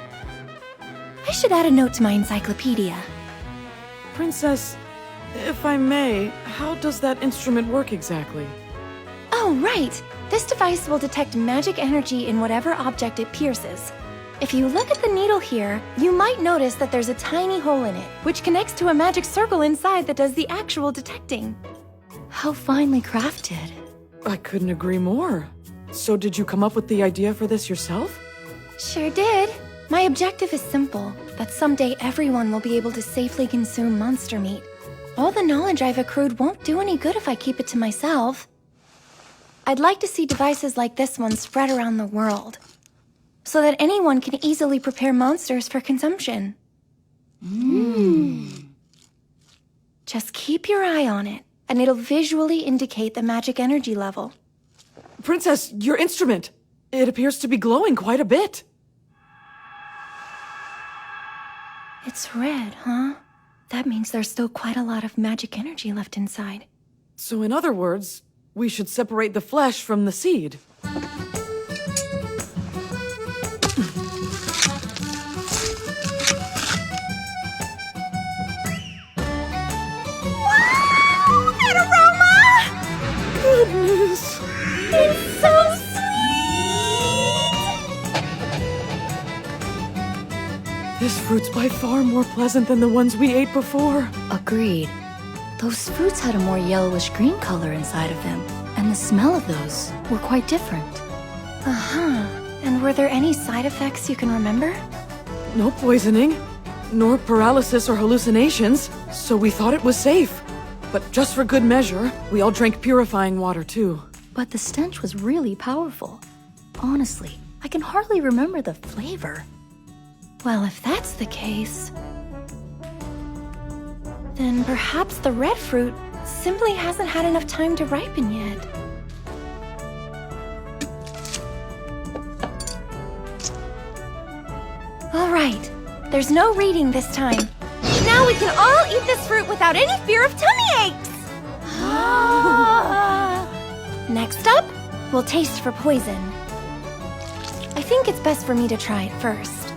I should add a note to my encyclopedia. Princess, if I may, how does that instrument work exactly? Oh, right! This device will detect magic energy in whatever object it pierces. If you look at the needle here, you might notice that there's a tiny hole in it, which connects to a magic circle inside that does the actual detecting. How finely crafted. I couldn't agree more. So did you come up with the idea for this yourself? Sure did. My objective is simple, that someday everyone will be able to safely consume monster meat. All the knowledge I've accrued won't do any good if I keep it to myself. I'd like to see devices like this one spread around the world, so that anyone can easily prepare monsters for consumption. Just keep your eye on it, and it'll visually indicate the magic energy level. Princess, your instrument! It appears to be glowing quite a bit. It's red, huh? That means there's still quite a lot of magic energy left inside. So in other words, we should separate the flesh from the seed. That aroma! Goodness! It's so sweet! This fruit's by far more pleasant than the ones we ate before. Agreed. Those fruits had a more yellowish green color inside of them, and the smell of those were quite different. Uh-huh. And were there any side effects you can remember? No poisoning, nor paralysis or hallucinations, so we thought it was safe. But just for good measure, we all drank purifying water too. But the stench was really powerful. Honestly, I can hardly remember the flavor. Well, if that's the case, then perhaps the red fruit simply hasn't had enough time to ripen yet. All right, there's no reading this time. Now we can all eat this fruit without any fear of tummy aches! Next up, we'll taste for poison. I think it's best for me to try it first.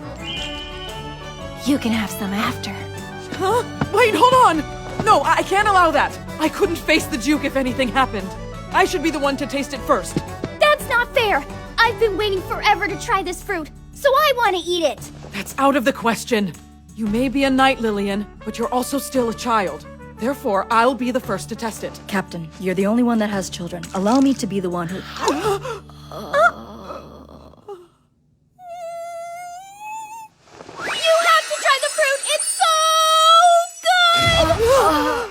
You can have some after. Huh? Wait, hold on! No, I can't allow that! I couldn't face the Duke if anything happened. I should be the one to taste it first. That's not fair! I've been waiting forever to try this fruit, so I want to eat it! That's out of the question. You may be a knight, Lillian, but you're also still a child. Therefore, I'll be the first to test it. Captain, you're the only one that has children. Allow me to be the one who... You have to try the fruit! It's so good!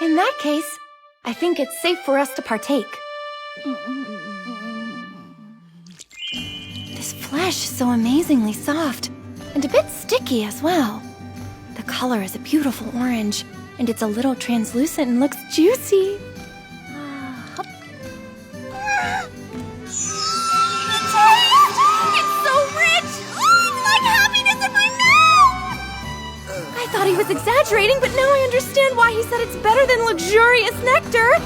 In that case, I think it's safe for us to partake. This flesh is so amazingly soft, and a bit sticky as well. The color is a beautiful orange, and it's a little translucent and looks juicy. It's so rich! It's like happiness in my mouth! I thought he was exaggerating, but now I understand why he said it's better than luxurious nectar.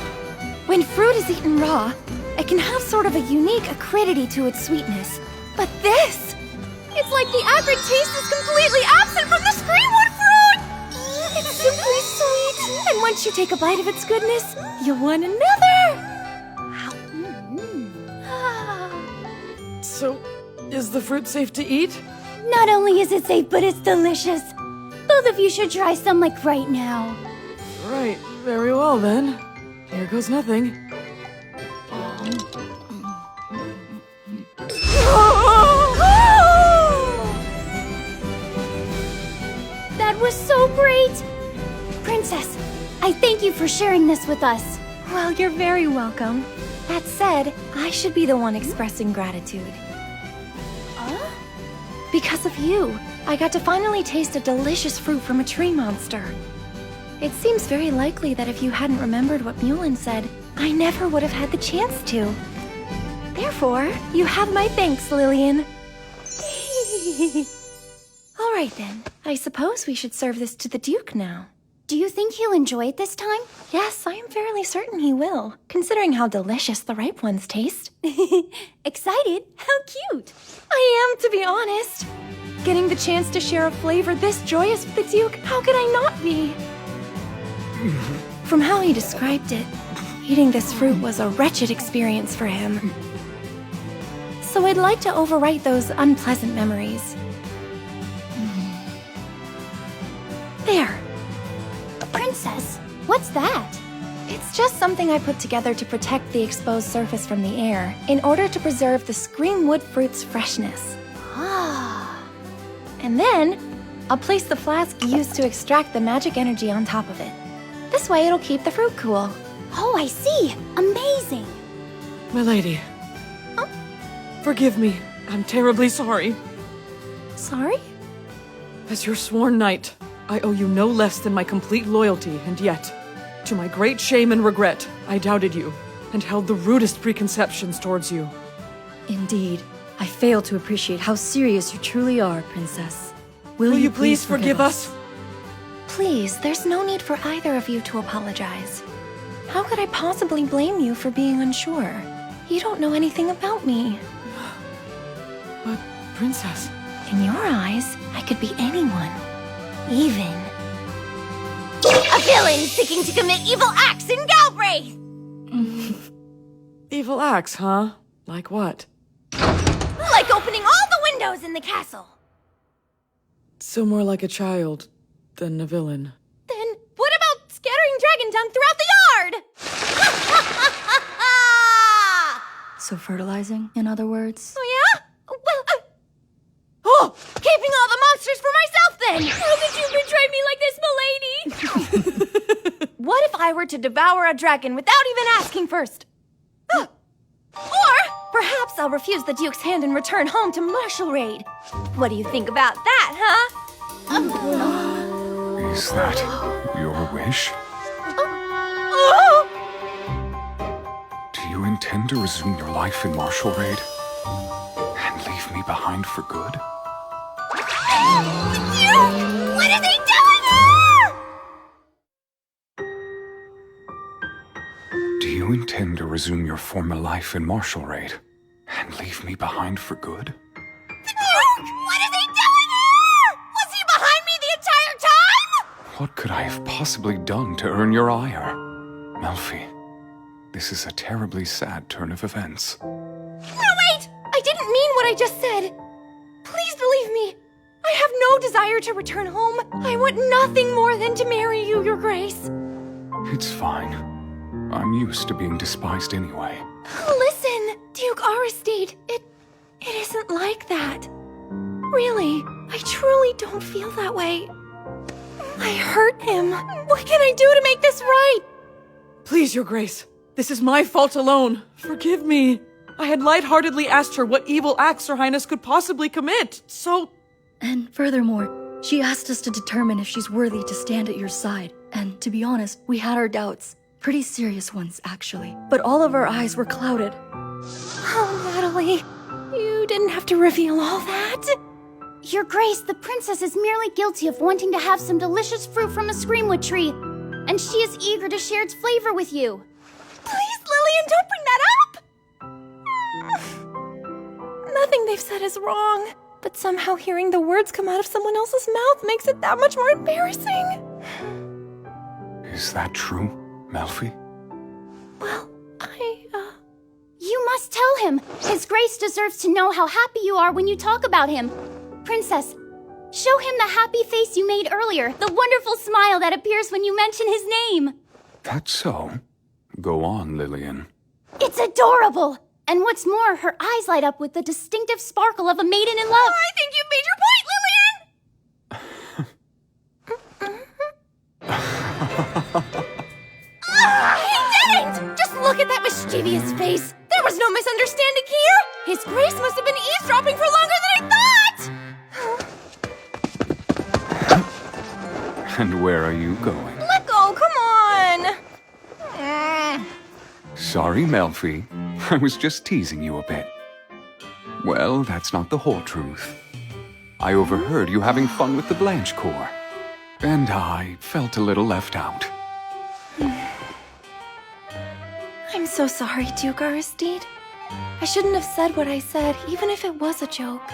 When fruit is eaten raw, it can have sort of a unique acridity to its sweetness. But this, It's like the acrid taste is completely absent from the Screamwood fruit! it's simply sweet. And once you take a bite of its goodness, you'll want another. So, is the fruit safe to eat? Not only is it safe, but it's delicious. Both of you should try some like right now. Right, very well then. Here goes nothing. That was so great! Princess, I thank you for sharing this with us. Well, you're very welcome. That said, I should be the one expressing gratitude. Because of you, I got to finally taste a delicious fruit from a tree monster. It seems very likely that if you hadn't remembered what Mulin said, I never would have had the chance to. Therefore, you have my thanks, Lillian. All right then, I suppose we should serve this to the Duke now. Do you think he'll enjoy it this time? Yes, I am fairly certain he will, considering how delicious the ripe ones taste. Excited? How cute! I am, to be honest. Getting the chance to share a flavor this joyous with the Duke, how could I not be? From how he described it, eating this fruit was a wretched experience for him. So I'd like to overwrite those unpleasant memories. There. Princess, what's that? It's just something I put together to protect the exposed surface from the air, in order to preserve the Screamwood fruit's freshness. Ah. And then, I'll place the flask used to extract the magic energy on top of it. This way it'll keep the fruit cool. Oh, I see. Amazing. My lady. Forgive me. I'm terribly sorry. Sorry? As your sworn knight, I owe you no less than my complete loyalty, and yet, to my great shame and regret, I doubted you, and held the rudest preconceptions towards you. Indeed, I fail to appreciate how serious you truly are, Princess. Will you please forgive us? Please, there's no need for either of you to apologize. How could I possibly blame you for being unsure? You don't know anything about me. But, Princess... In your eyes, I could be anyone. Even... A villain seeking to commit evil acts in Galbraith! Evil acts, huh? Like what? Like opening all the windows in the castle! So more like a child than a villain. Then what about scattering dragon dung throughout the yard? So fertilizing, in other words? Oh yeah? Well, keeping all the monsters for myself then! How could you betray me like this, milady? What if I were to devour a dragon without even asking first? Or perhaps I'll refuse the Duke's hand and return home to Marshalraid. What do you think about that, huh? Is that your wish? Do you intend to resume your life in Marshalraid? And leave me behind for good? What is he doing here? Do you intend to resume your former life in Marshalraid? And leave me behind for good? What is he doing here? Was he behind me the entire time? What could I have possibly done to earn your ire? Melfi, this is a terribly sad turn of events. No, wait! I didn't mean what I just said. Please believe me. I have no desire to return home. I want nothing more than to marry you, Your Grace. It's fine. I'm used to being despised anyway. Listen, Duke Aristide, it isn't like that. Really, I truly don't feel that way. I hurt him. What can I do to make this right? Please, Your Grace. This is my fault alone. Forgive me. I had lightheartedly asked her what evil acts Her Highness could possibly commit, so... And furthermore, she asked us to determine if she's worthy to stand at your side. And to be honest, we had our doubts. Pretty serious ones, actually. But all of our eyes were clouded. Oh, Natalie, you didn't have to reveal all that. Your Grace, the princess is merely guilty of wanting to have some delicious fruit from a Screamwood tree, and she is eager to share its flavor with you. Please, Lillian, don't bring that up! Nothing they've said is wrong, but somehow hearing the words come out of someone else's mouth makes it that much more embarrassing. Is that true, Melfi? Well, You must tell him. His Grace deserves to know how happy you are when you talk about him. Princess, show him the happy face you made earlier, the wonderful smile that appears when you mention his name. That's so. Go on, Lillian. It's adorable! And what's more, her eyes light up with the distinctive sparkle of a maiden in love. I think you've made your point, Lillian! He didn't! Just look at that mischievous face. There was no misunderstanding here. His Grace must have been eavesdropping for longer than I thought! And where are you going? Let go, come on! Sorry, Melfi. I was just teasing you a bit. Well, that's not the whole truth. I overheard you having fun with the Blanche Corps, and I felt a little left out. I'm so sorry, Duke Aristide. I shouldn't have said what I said, even if it was a joke.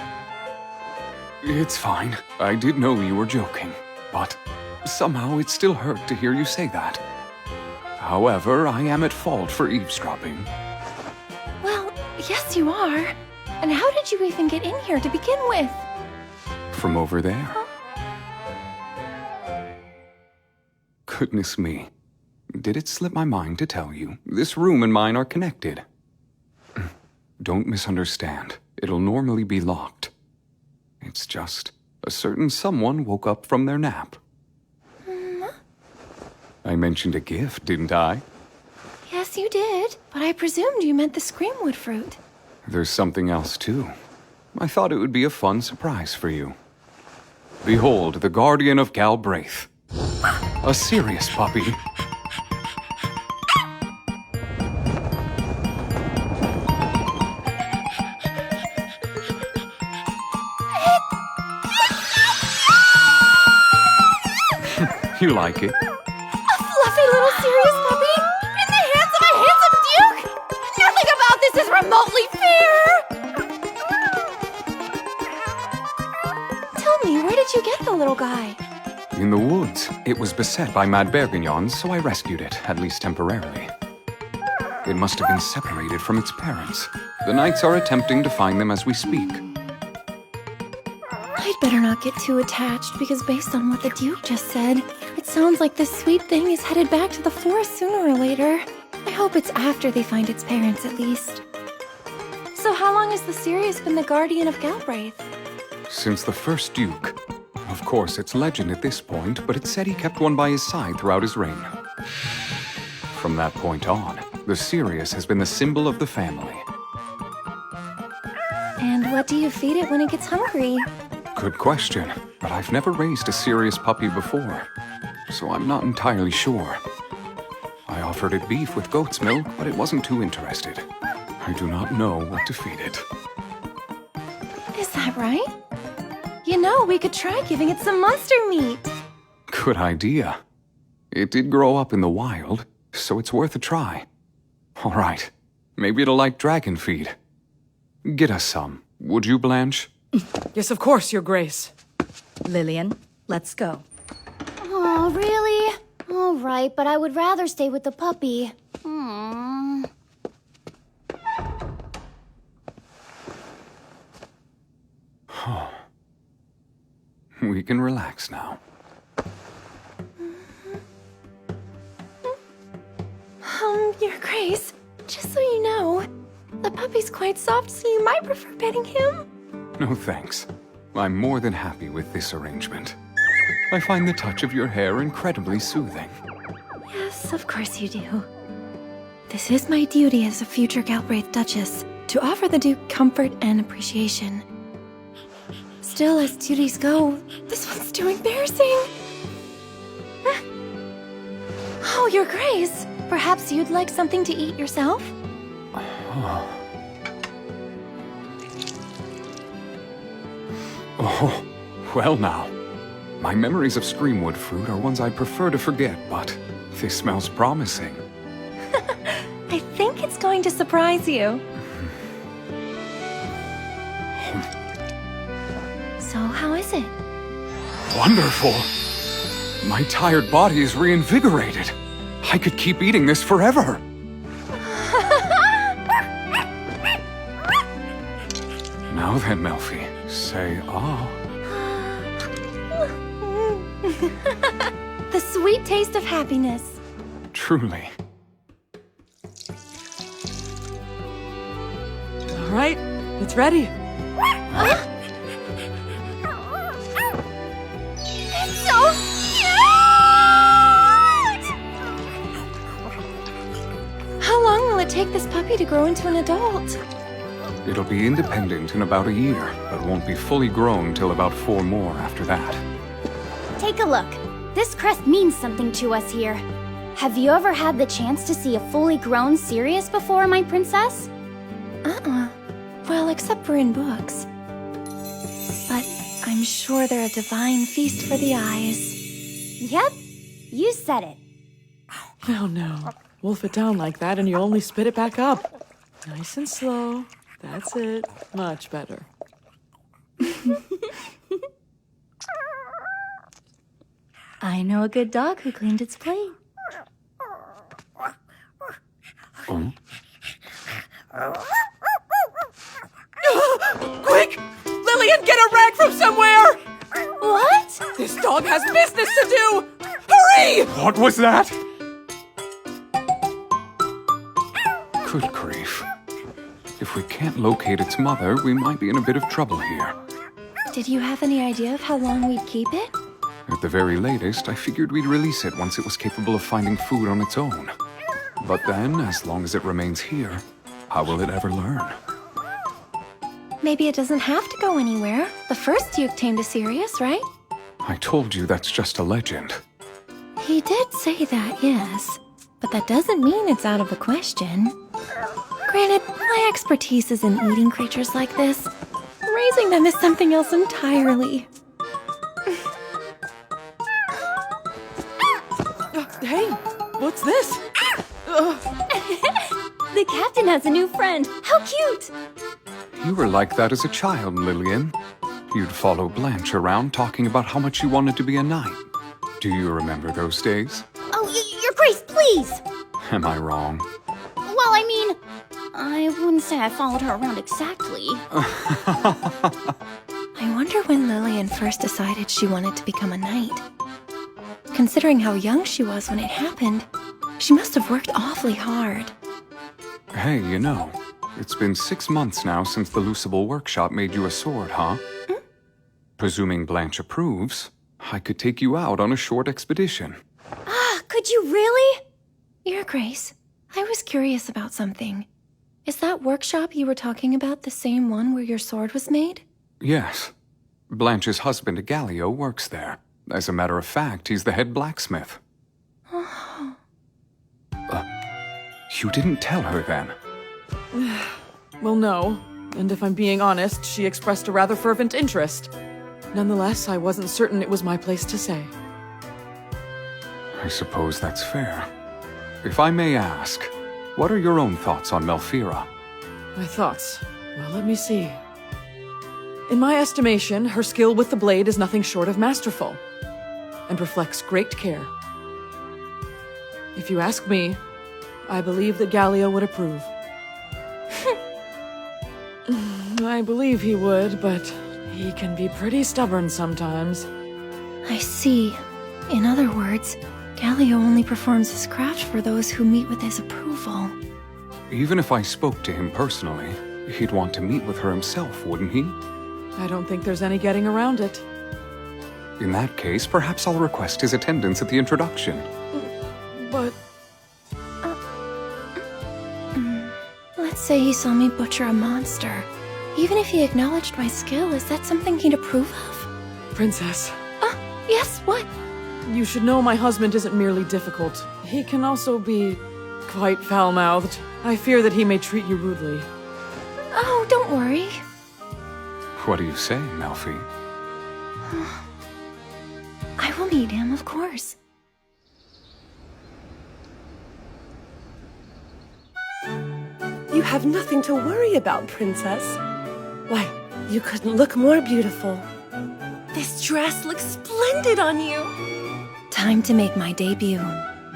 It's fine. I did know you were joking, but somehow it still hurt to hear you say that. However, I am at fault for eavesdropping. Well, yes, you are. And how did you even get in here to begin with? From over there? Goodness me. Did it slip my mind to tell you, this room and mine are connected? Don't misunderstand. It'll normally be locked. It's just a certain someone woke up from their nap. I mentioned a gift, didn't I? Yes, you did. But I presumed you meant the Screamwood fruit. There's something else, too. I thought it would be a fun surprise for you. Behold, the Guardian of Galbraith. A serious puppy. You like it? A fluffy little serious puppy? In the hands of a handsome duke? Nothing about this is remotely fair! Tell me, where did you get the little guy? In the woods. It was beset by mad Bergignons, so I rescued it, at least temporarily. It must have been separated from its parents. The knights are attempting to find them as we speak. I'd better not get too attached, because based on what the Duke just said, it sounds like this sweet thing is headed back to the forest sooner or later. I hope it's after they find its parents, at least. So how long has the Sirius been the guardian of Galbraith? Since the first Duke. Of course, it's legend at this point, but it said he kept one by his side throughout his reign. From that point on, the Sirius has been the symbol of the family. And what do you feed it when it gets hungry? Good question, but I've never raised a Sirius puppy before, so I'm not entirely sure. I offered it beef with goat's milk, but it wasn't too interested. I do not know what to feed it. Is that right? You know, we could try giving it some monster meat. Good idea. It did grow up in the wild, so it's worth a try. All right, maybe it'll like dragon feed. Get us some, would you, Blanche? Yes, of course, Your Grace. Lillian, let's go. Oh, really? All right, but I would rather stay with the puppy. Hmm. We can relax now. Your Grace, just so you know, the puppy's quite soft, so you might prefer petting him. No thanks. I'm more than happy with this arrangement. I find the touch of your hair incredibly soothing. Yes, of course you do. This is my duty as a future Galbraith Duchess, to offer the Duke comfort and appreciation. Still, as duties go, this one's too embarrassing. Oh, Your Grace, perhaps you'd like something to eat yourself? Oh, well now. My memories of Screamwood fruit are ones I'd prefer to forget, but this smells promising. I think it's going to surprise you. So, how is it? Wonderful! My tired body is reinvigorated. I could keep eating this forever. Now then, Melfi, say ah. The sweet taste of happiness. Truly. All right, it's ready. It's so cute! How long will it take this puppy to grow into an adult? It'll be independent in about a year, but won't be fully grown till about 4 more after that. Take a look. This crest means something to us here. Have you ever had the chance to see a fully grown Sirius before, my princess? Well, except for in books. But I'm sure they're a divine feast for the eyes. Yep, you said it. No, no. Wolf it down like that and you only spit it back up. Nice and slow. That's it. Much better. I know a good dog who cleaned its plate. Quick! Lillian, get a rag from somewhere! What? This dog has business to do! Hurry! What was that? Good grief. If we can't locate its mother, we might be in a bit of trouble here. Did you have any idea of how long we'd keep it? At the very latest, I figured we'd release it once it was capable of finding food on its own. But then, as long as it remains here, how will it ever learn? Maybe it doesn't have to go anywhere. The first Duke tamed a Sirius, right? I told you that's just a legend. He did say that, yes. But that doesn't mean it's out of the question. Granted, my expertise is in eating creatures like this. Raising them is something else entirely. Hey, what's this? The captain has a new friend. How cute! You were like that as a child, Lillian. You'd follow Blanche around talking about how much you wanted to be a knight. Do you remember those days? Oh, Your Grace, please! Am I wrong? Well, I mean, I wouldn't say I followed her around exactly. I wonder when Lillian first decided she wanted to become a knight. Considering how young she was when it happened, she must have worked awfully hard. Hey, you know, it's been 6 months now since the Lucible Workshop made you a sword, huh? Presuming Blanche approves, I could take you out on a short expedition. Could you really? Your Grace, I was curious about something. Is that workshop you were talking about the same one where your sword was made? Yes. Blanche's husband, Gallio, works there. As a matter of fact, he's the head blacksmith. You didn't tell her then? Well, no. And if I'm being honest, she expressed a rather fervent interest. Nonetheless, I wasn't certain it was my place to say. I suppose that's fair. If I may ask, what are your own thoughts on Melfira? My thoughts? Well, let me see. In my estimation, her skill with the blade is nothing short of masterful, and reflects great care. If you ask me, I believe that Gallio would approve. I believe he would, but he can be pretty stubborn sometimes. I see. In other words, Gallio only performs his craft for those who meet with his approval. Even if I spoke to him personally, he'd want to meet with her himself, wouldn't he? I don't think there's any getting around it. In that case, perhaps I'll request his attendance at the introduction. But... Let's say he saw me butcher a monster. Even if he acknowledged my skill, is that something he'd approve of? Princess. Yes, what? You should know my husband isn't merely difficult. He can also be quite foul-mouthed. I fear that he may treat you rudely. Oh, don't worry. What do you say, Melfi? I will meet him, of course. You have nothing to worry about, Princess. Why, you couldn't look more beautiful. This dress looks splendid on you. Time to make my debut.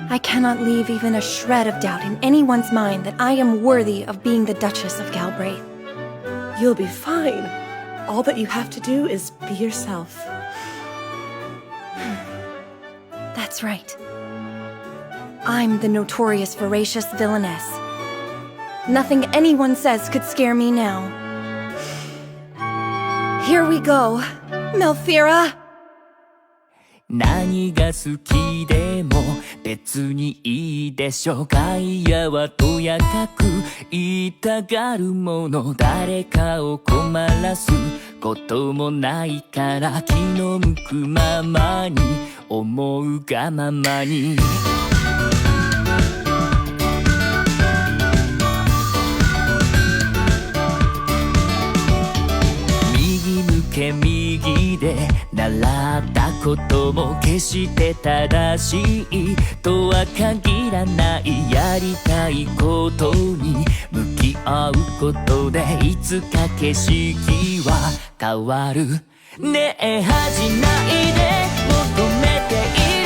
I cannot leave even a shred of doubt in anyone's mind that I am worthy of being the Duchess of Galbraith. You'll be fine. All that you have to do is be yourself. That's right. I'm the notorious voracious villainess. Nothing anyone says could scare me now. Here we go, Melfira! 何が好きでも別にいいでしょガイアはとやかく言いたがるもの誰かを困らすこともないから気の向くままに思うがままに右向け右で習ったことも決して正しいとは限らないやりたいことに向き合うことでいつか景色は変わるねえ恥じないで求めている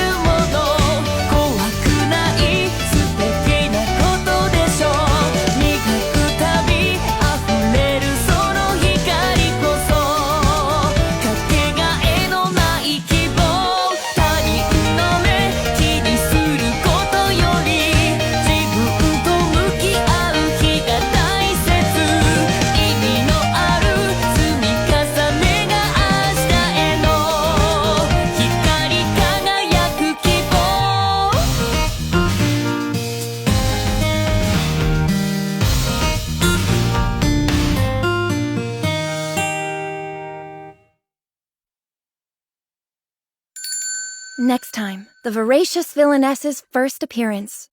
Next time, the voracious villainess's first appearance.